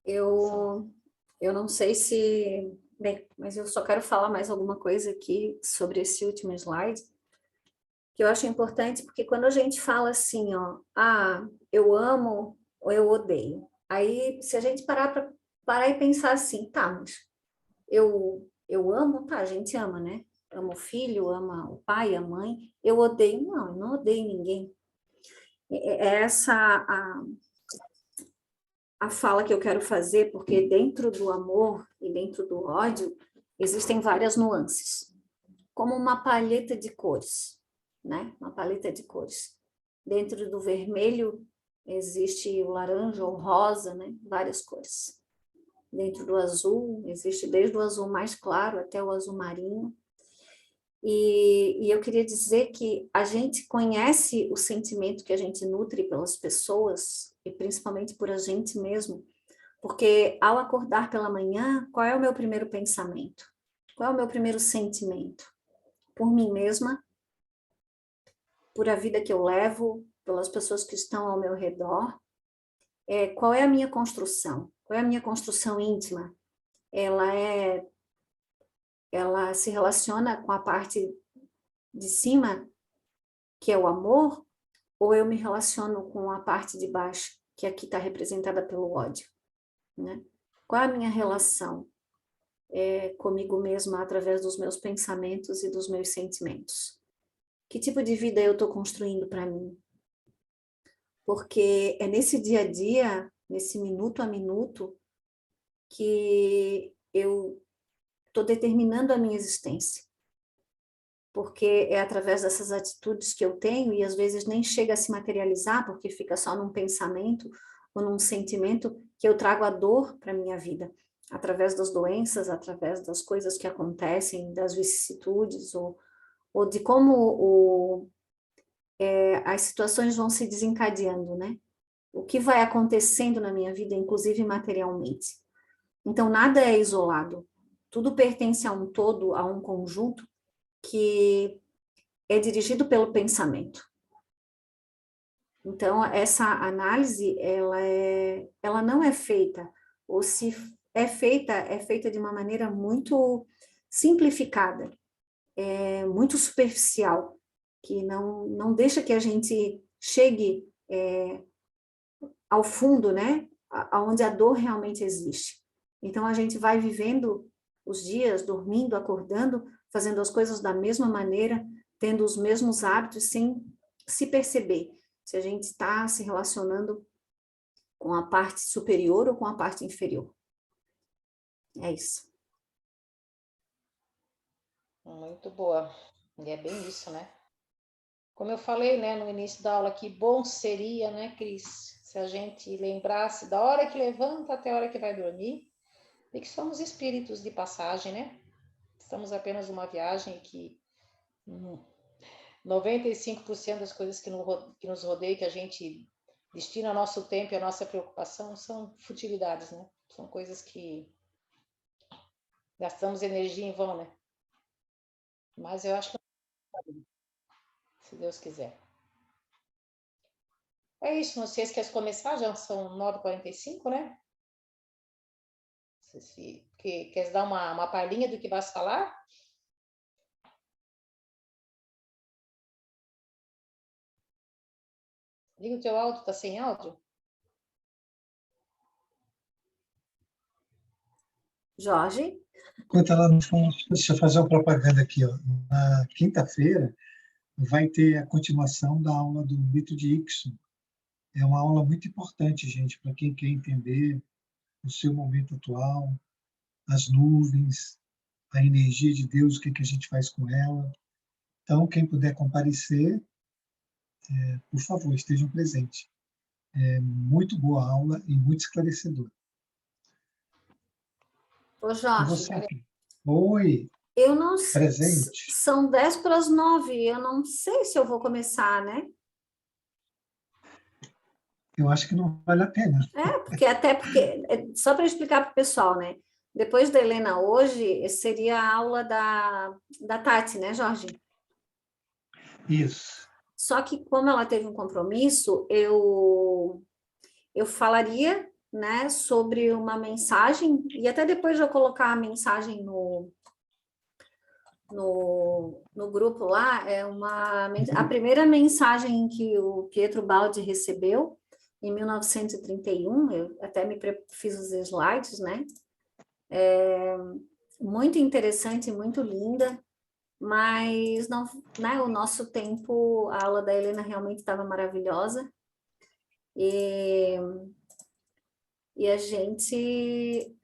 Eu não sei se... Bem, mas eu só quero falar mais alguma coisa aqui sobre esse último slide, que eu acho importante, porque quando a gente fala assim, ó, eu amo ou eu odeio, aí se a gente parar e pensar assim, tá, mas eu amo, tá, a gente ama, né? Ama o filho, ama o pai, a mãe, eu odeio, não, eu não odeio ninguém. É essa a fala que eu quero fazer, porque dentro do amor e dentro do ódio, existem várias nuances, como uma paleta de cores, né? Uma paleta de cores. Dentro do vermelho existe o laranja ou rosa, né? Várias cores. Dentro do azul, existe desde o azul mais claro até o azul marinho. E eu queria dizer que a gente conhece o sentimento que a gente nutre pelas pessoas, e principalmente por a gente mesmo, porque ao acordar pela manhã, qual é o meu primeiro pensamento? Qual é o meu primeiro sentimento? Por mim mesma, por a vida que eu levo, pelas pessoas que estão ao meu redor. Qual é a minha construção? Qual é a minha construção íntima? Ela se relaciona com a parte de cima, que é o amor, ou eu me relaciono com a parte de baixo, que aqui está representada pelo ódio, né? Qual é a minha relação comigo mesma através dos meus pensamentos e dos meus sentimentos? Que tipo de vida eu estou construindo para mim? Porque é nesse dia a dia, nesse minuto a minuto, que eu estou determinando a minha existência. Porque é através dessas atitudes que eu tenho, e às vezes nem chega a se materializar, porque fica só num pensamento, ou num sentimento que eu trago a dor para a minha vida, através das doenças, através das coisas que acontecem, das vicissitudes, ou de como as situações vão se desencadeando, né? O que vai acontecendo na minha vida, inclusive materialmente. Então, nada é isolado. Tudo pertence a um todo, a um conjunto que é dirigido pelo pensamento. Então, essa análise, ela não é feita, ou se é feita de uma maneira muito simplificada, muito superficial, que não deixa que a gente chegue ao fundo, né, aonde a dor realmente existe. Então, a gente vai vivendo os dias, dormindo, acordando, fazendo as coisas da mesma maneira, tendo os mesmos hábitos, sem se perceber se a gente está se relacionando com a parte superior ou com a parte inferior. É isso. Muito boa. E é bem isso, né? Como eu falei, né, no início da aula, que bom seria, né, Cris, se a gente lembrasse da hora que levanta até a hora que vai dormir, e que somos espíritos de passagem, né? Estamos apenas uma viagem que 95% das coisas que nos rodeiam, que a gente destina nosso tempo e a nossa preocupação, são futilidades, né? São coisas que gastamos energia em vão, né? Mas eu acho que se Deus quiser. É isso, não sei se quer começar, já são 9h45, né? Se quer dar uma palhinha do que vai falar? Liga o teu áudio, tá sem áudio? Jorge? Enquanto ela não fala, deixa eu fazer uma propaganda aqui. Ó. Na quinta-feira vai ter a continuação da aula do mito de Ickson. É uma aula muito importante, gente, para quem quer entender o seu momento atual, as nuvens, a energia de Deus, o que a gente faz com ela. Então, quem puder comparecer, por favor, estejam presentes. É muito boa aula e muito esclarecedora. Ô, E Jorge, você? Oi, eu não... presente. São 10:50, eu não sei se eu vou começar, né? Eu acho que não vale a pena. Só para explicar para o pessoal, né? Depois da Helena hoje, seria a aula da Tati, né, Jorge? Isso. Só que como ela teve um compromisso, eu falaria, né, sobre uma mensagem, e até depois de eu colocar a mensagem no grupo lá, a primeira mensagem que o Pietro Baldi recebeu, em 1931, eu até fiz os slides, né? Muito interessante, muito linda, mas não, né, o nosso tempo, a aula da Helena realmente estava maravilhosa, e a gente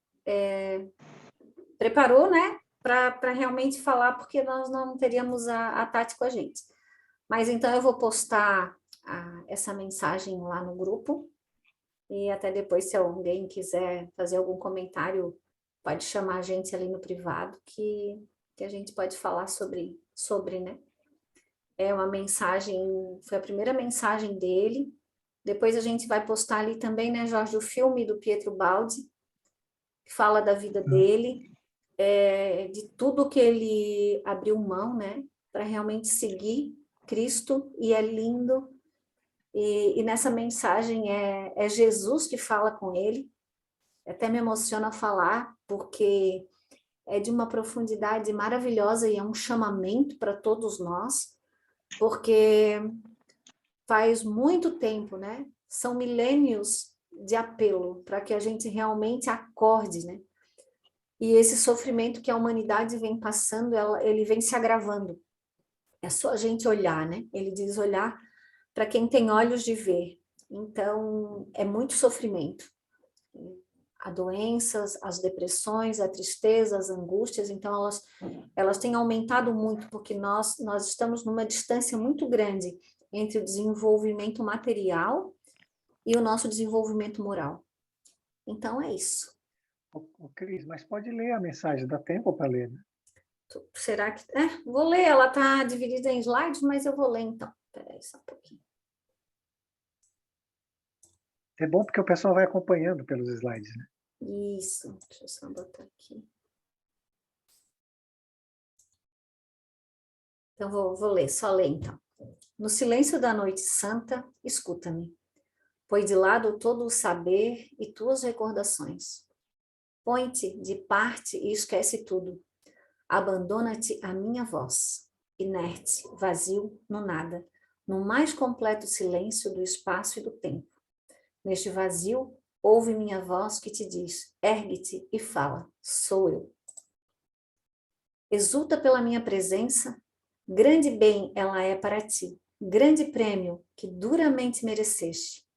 preparou, né, para realmente falar, porque nós não teríamos a Tati com a gente. Mas então eu vou postar essa mensagem lá no grupo, e até depois, se alguém quiser fazer algum comentário, pode chamar a gente ali no privado, que a gente pode falar sobre, né? É uma mensagem, foi a primeira mensagem dele. Depois a gente vai postar ali também, né, Jorge, o filme do Pietro Baldi, que fala da vida dele, de tudo que ele abriu mão, né, para realmente seguir Cristo, e é lindo. E nessa mensagem é Jesus que fala com ele. Até me emociona falar, porque é de uma profundidade maravilhosa e é um chamamento para todos nós, porque faz muito tempo, né? São milênios de apelo para que a gente realmente acorde, né? E esse sofrimento que a humanidade vem passando, ele vem se agravando. É só a gente olhar, né? Ele diz olhar para quem tem olhos de ver. Então, é muito sofrimento. Há doenças, as depressões, a tristeza, as angústias, então elas têm aumentado muito, porque nós estamos numa distância muito grande entre o desenvolvimento material e o nosso desenvolvimento moral. Então, é isso. Cris, mas pode ler a mensagem, dá tempo para ler, né? Será que... vou ler, ela está dividida em slides, mas eu vou ler então. Espera aí só um pouquinho. É bom porque o pessoal vai acompanhando pelos slides, né? Isso, deixa eu só botar aqui. Então, vou ler, só ler então. No silêncio da noite santa, escuta-me. Põe de lado todo o saber e tuas recordações. Põe-te de parte e esquece tudo. Abandona-te à minha voz, inerte, vazio, no nada, no mais completo silêncio do espaço e do tempo. Neste vazio, ouve minha voz que te diz, ergue-te e fala, sou eu. Exulta pela minha presença, grande bem ela é para ti, grande prêmio que duramente mereceste.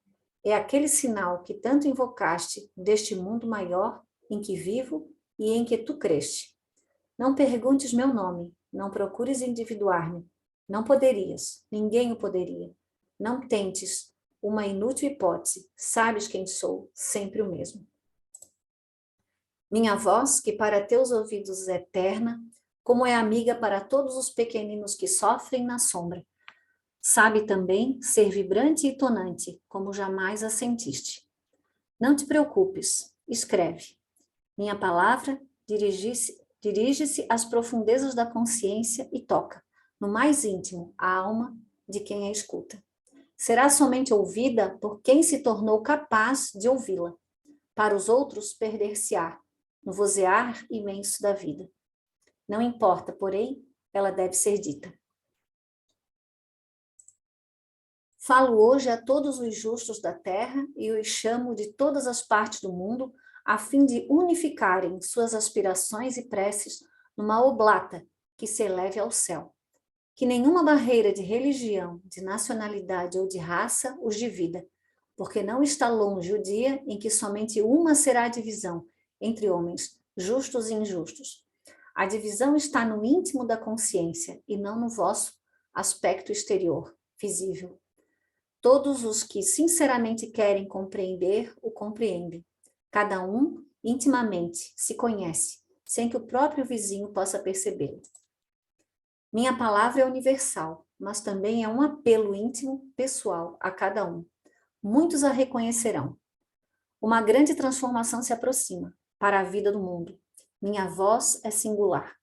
É aquele sinal que tanto invocaste deste mundo maior em que vivo e em que tu creste. Não perguntes meu nome, não procures individuar-me. Não poderias, ninguém o poderia. Não tentes uma inútil hipótese, sabes quem sou, sempre o mesmo. Minha voz, que para teus ouvidos é eterna, como é amiga para todos os pequeninos que sofrem na sombra. Sabe também ser vibrante e tonante, como jamais a sentiste. Não te preocupes, escreve. Minha palavra dirige-se às profundezas da consciência e toca, no mais íntimo, a alma de quem a escuta. Será somente ouvida por quem se tornou capaz de ouvi-la. Para os outros, perder-se-á, no vozear imenso da vida. Não importa, porém, ela deve ser dita. Falo hoje a todos os justos da terra e os chamo de todas as partes do mundo a fim de unificarem suas aspirações e preces numa oblata que se eleve ao céu. Que nenhuma barreira de religião, de nacionalidade ou de raça os divida, porque não está longe o dia em que somente uma será a divisão entre homens, justos e injustos. A divisão está no íntimo da consciência e não no vosso aspecto exterior, visível. Todos os que sinceramente querem compreender, o compreendem. Cada um, intimamente, se conhece, sem que o próprio vizinho possa percebê-lo. Minha palavra é universal, mas também é um apelo íntimo, pessoal, a cada um. Muitos a reconhecerão. Uma grande transformação se aproxima para a vida do mundo. Minha voz é singular,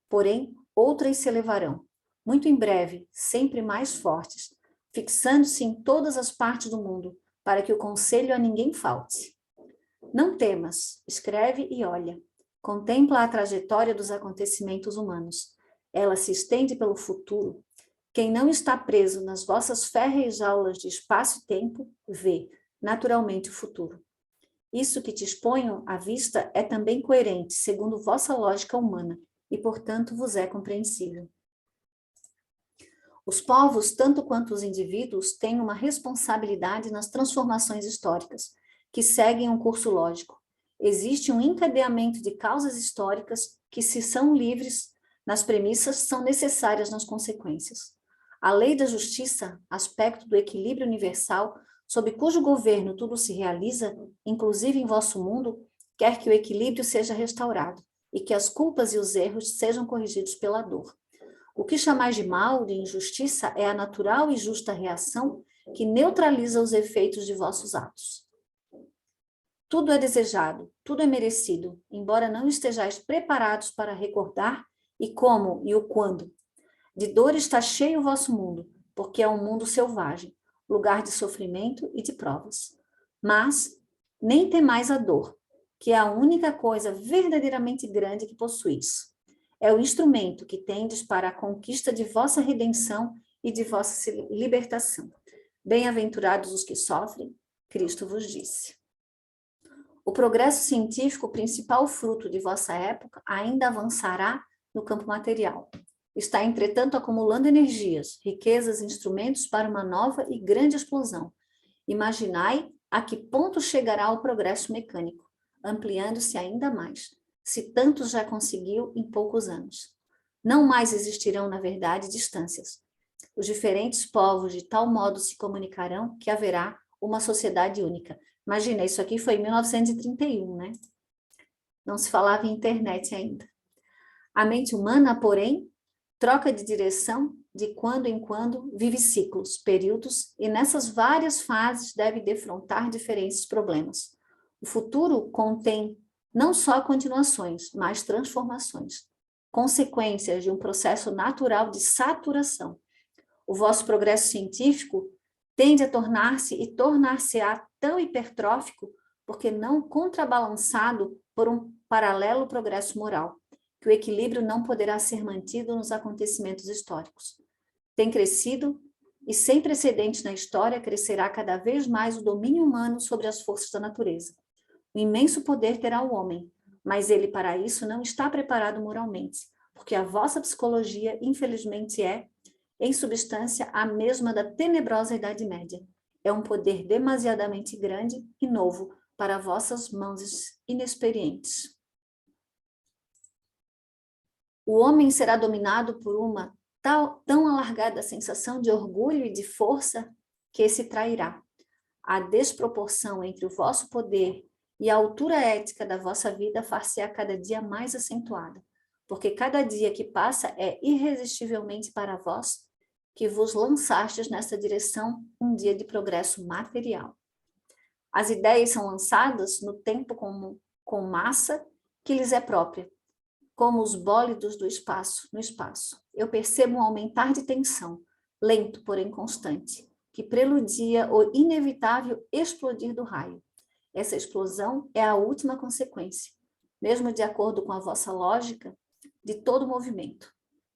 porém outras se elevarão. Muito em breve, sempre mais fortes, fixando-se em todas as partes do mundo, para que o conselho a ninguém falte. Não temas, escreve e olha. Contempla a trajetória dos acontecimentos humanos. Ela se estende pelo futuro. Quem não está preso nas vossas férreas aulas de espaço e tempo, vê, naturalmente, o futuro. Isso que te exponho à vista é também coerente, segundo vossa lógica humana, e, portanto, vos é compreensível. Os povos, tanto quanto os indivíduos, têm uma responsabilidade nas transformações históricas, que seguem um curso lógico. Existe um encadeamento de causas históricas que, se são livres nas premissas, são necessárias nas consequências. A lei da justiça, aspecto do equilíbrio universal, sob cujo governo tudo se realiza, inclusive em vosso mundo, quer que o equilíbrio seja restaurado e que as culpas e os erros sejam corrigidos pela dor. O que chamais de mal, de injustiça, é a natural e justa reação que neutraliza os efeitos de vossos atos. Tudo é desejado, tudo é merecido, embora não estejais preparados para recordar e como e o quando. De dor está cheio o vosso mundo, porque é um mundo selvagem, lugar de sofrimento e de provas. Mas nem temais a dor, que é a única coisa verdadeiramente grande que possuís. É o instrumento que tendes para a conquista de vossa redenção e de vossa libertação. Bem-aventurados os que sofrem, Cristo vos disse. O progresso científico, principal fruto de vossa época, ainda avançará no campo material. Está, entretanto, acumulando energias, riquezas e instrumentos para uma nova e grande explosão. Imaginai a que ponto chegará o progresso mecânico, ampliando-se ainda mais, se tantos já conseguiu em poucos anos. Não mais existirão, na verdade, distâncias. Os diferentes povos de tal modo se comunicarão que haverá uma sociedade única. Imagina, isso aqui foi em 1931, né? Não se falava em internet ainda. A mente humana, porém, troca de direção de quando em quando, vive ciclos, períodos, e nessas várias fases deve defrontar diferentes problemas. O futuro contém não só continuações, mas transformações, consequências de um processo natural de saturação. O vosso progresso científico tende a tornar-se e tornar-se-á tão hipertrófico porque não contrabalançado por um paralelo progresso moral, que o equilíbrio não poderá ser mantido nos acontecimentos históricos. Tem crescido e sem precedentes na história crescerá cada vez mais o domínio humano sobre as forças da natureza. Um imenso poder terá o homem, mas ele para isso não está preparado moralmente, porque a vossa psicologia, infelizmente, é, em substância, a mesma da tenebrosa Idade Média. É um poder demasiadamente grande e novo para vossas mãos inexperientes. O homem será dominado por uma tão alargada sensação de orgulho e de força que se trairá. A desproporção entre o vosso poder e a altura ética da vossa vida far-se-á cada dia mais acentuada, porque cada dia que passa é irresistivelmente para vós que vos lançastes nessa direção um dia de progresso material. As ideias são lançadas no tempo com massa que lhes é própria, como os bólidos do espaço, no espaço. Eu percebo um aumentar de tensão, lento, porém constante, que preludia o inevitável explodir do raio. Essa explosão é a última consequência, mesmo de acordo com a vossa lógica, de todo movimento.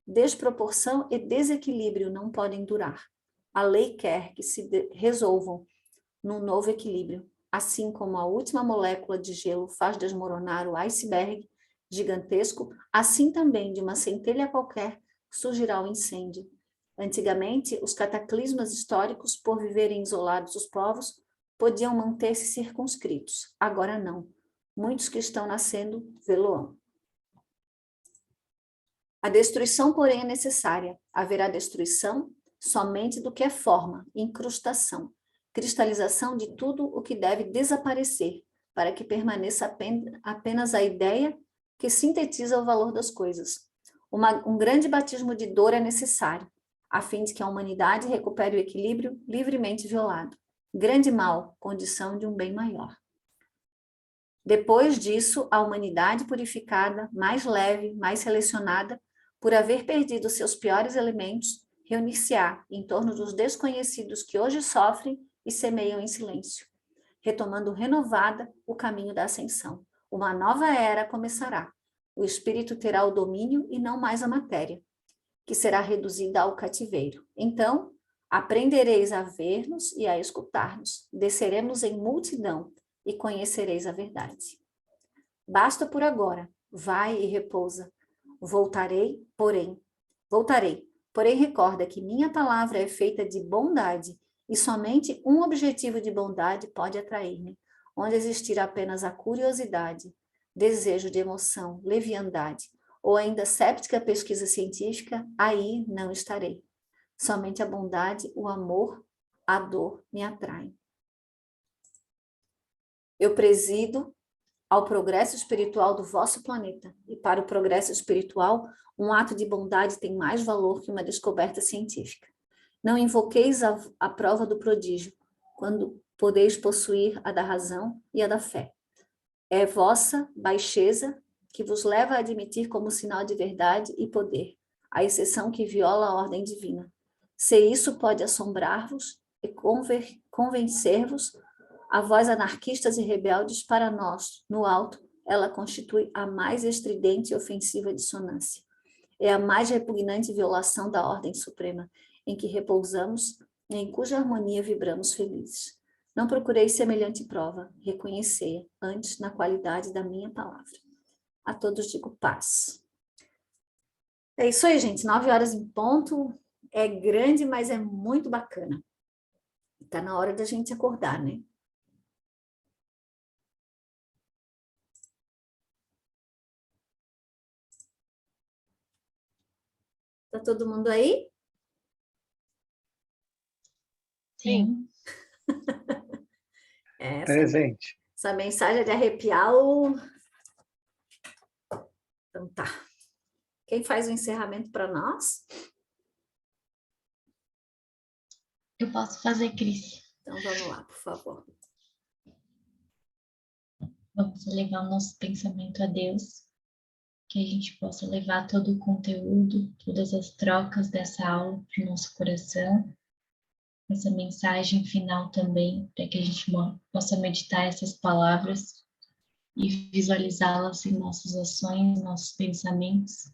Desproporção e desequilíbrio não podem durar. A lei quer que se resolvam num novo equilíbrio, assim como a última molécula de gelo faz desmoronar o iceberg gigantesco, assim também de uma centelha qualquer surgirá o incêndio. Antigamente, os cataclismas históricos, por viverem isolados os povos, podiam manter-se circunscritos. Agora não. Muitos que estão nascendo vê-lo-ão. A destruição, porém, é necessária. Haverá destruição somente do que é forma, incrustação, cristalização de tudo o que deve desaparecer, para que permaneça apenas a ideia que sintetiza o valor das coisas. Um grande batismo de dor é necessário, a fim de que a humanidade recupere o equilíbrio livremente violado. Grande mal, condição de um bem maior. Depois disso, a humanidade purificada, mais leve, mais selecionada, por haver perdido seus piores elementos, reunir-se-á em torno dos desconhecidos que hoje sofrem e semeiam em silêncio, retomando renovada o caminho da ascensão. Uma nova era começará. O espírito terá o domínio e não mais a matéria, que será reduzida ao cativeiro. Então, aprendereis a ver-nos e a escutar-nos. Desceremos em multidão e conhecereis a verdade. Basta por agora. Vai e repousa. Voltarei, porém recorda que minha palavra é feita de bondade e somente um objetivo de bondade pode atrair-me, onde existir apenas a curiosidade, desejo de emoção, leviandade, ou ainda séptica pesquisa científica, aí não estarei. Somente a bondade, o amor, a dor me atraem. Eu presido ao progresso espiritual do vosso planeta, e para o progresso espiritual, um ato de bondade tem mais valor que uma descoberta científica. Não invoqueis a prova do prodígio, quando podeis possuir a da razão e a da fé. É vossa baixeza que vos leva a admitir como sinal de verdade e poder, a exceção que viola a ordem divina. Se isso pode assombrar-vos e convencer-vos, a voz anarquistas e rebeldes, para nós, no alto, ela constitui a mais estridente e ofensiva dissonância. É a mais repugnante violação da ordem suprema, em que repousamos e em cuja harmonia vibramos felizes. Não procurei semelhante prova, reconhecei-a antes na qualidade da minha palavra. A todos digo paz. É isso aí, gente. 9 horas em ponto. É grande, mas é muito bacana. Está na hora da gente acordar, né? Tá todo mundo aí? Sim. presente. Essa mensagem é de arrepiar o... Então tá. Quem faz o encerramento para nós? Eu posso fazer, Cris. Então vamos lá, por favor. Vamos levar o nosso pensamento a Deus, que a gente possa levar todo o conteúdo, todas as trocas dessa aula para o nosso coração, essa mensagem final também, para que a gente possa meditar essas palavras e visualizá-las em nossas ações, nossos pensamentos.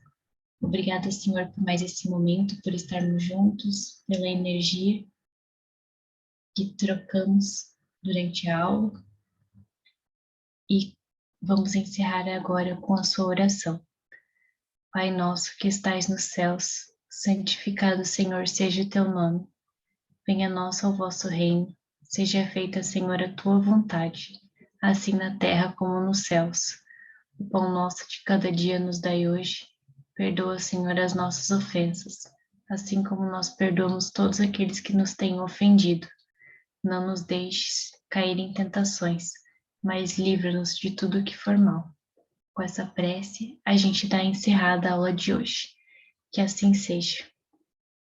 Obrigada, Senhor, por mais esse momento, por estarmos juntos, pela energia que trocamos durante a aula. E vamos encerrar agora com a sua oração. Pai nosso que estais nos céus, santificado, Senhor, seja o teu nome. Venha a nós o vosso reino. Seja feita, Senhor, a tua vontade, assim na terra como nos céus. O pão nosso de cada dia nos dai hoje. Perdoa, Senhor, as nossas ofensas, assim como nós perdoamos todos aqueles que nos têm ofendido. Não nos deixes cair em tentações, mas livra-nos de tudo que for mal. Com essa prece, a gente dá encerrada a aula de hoje. Que assim seja.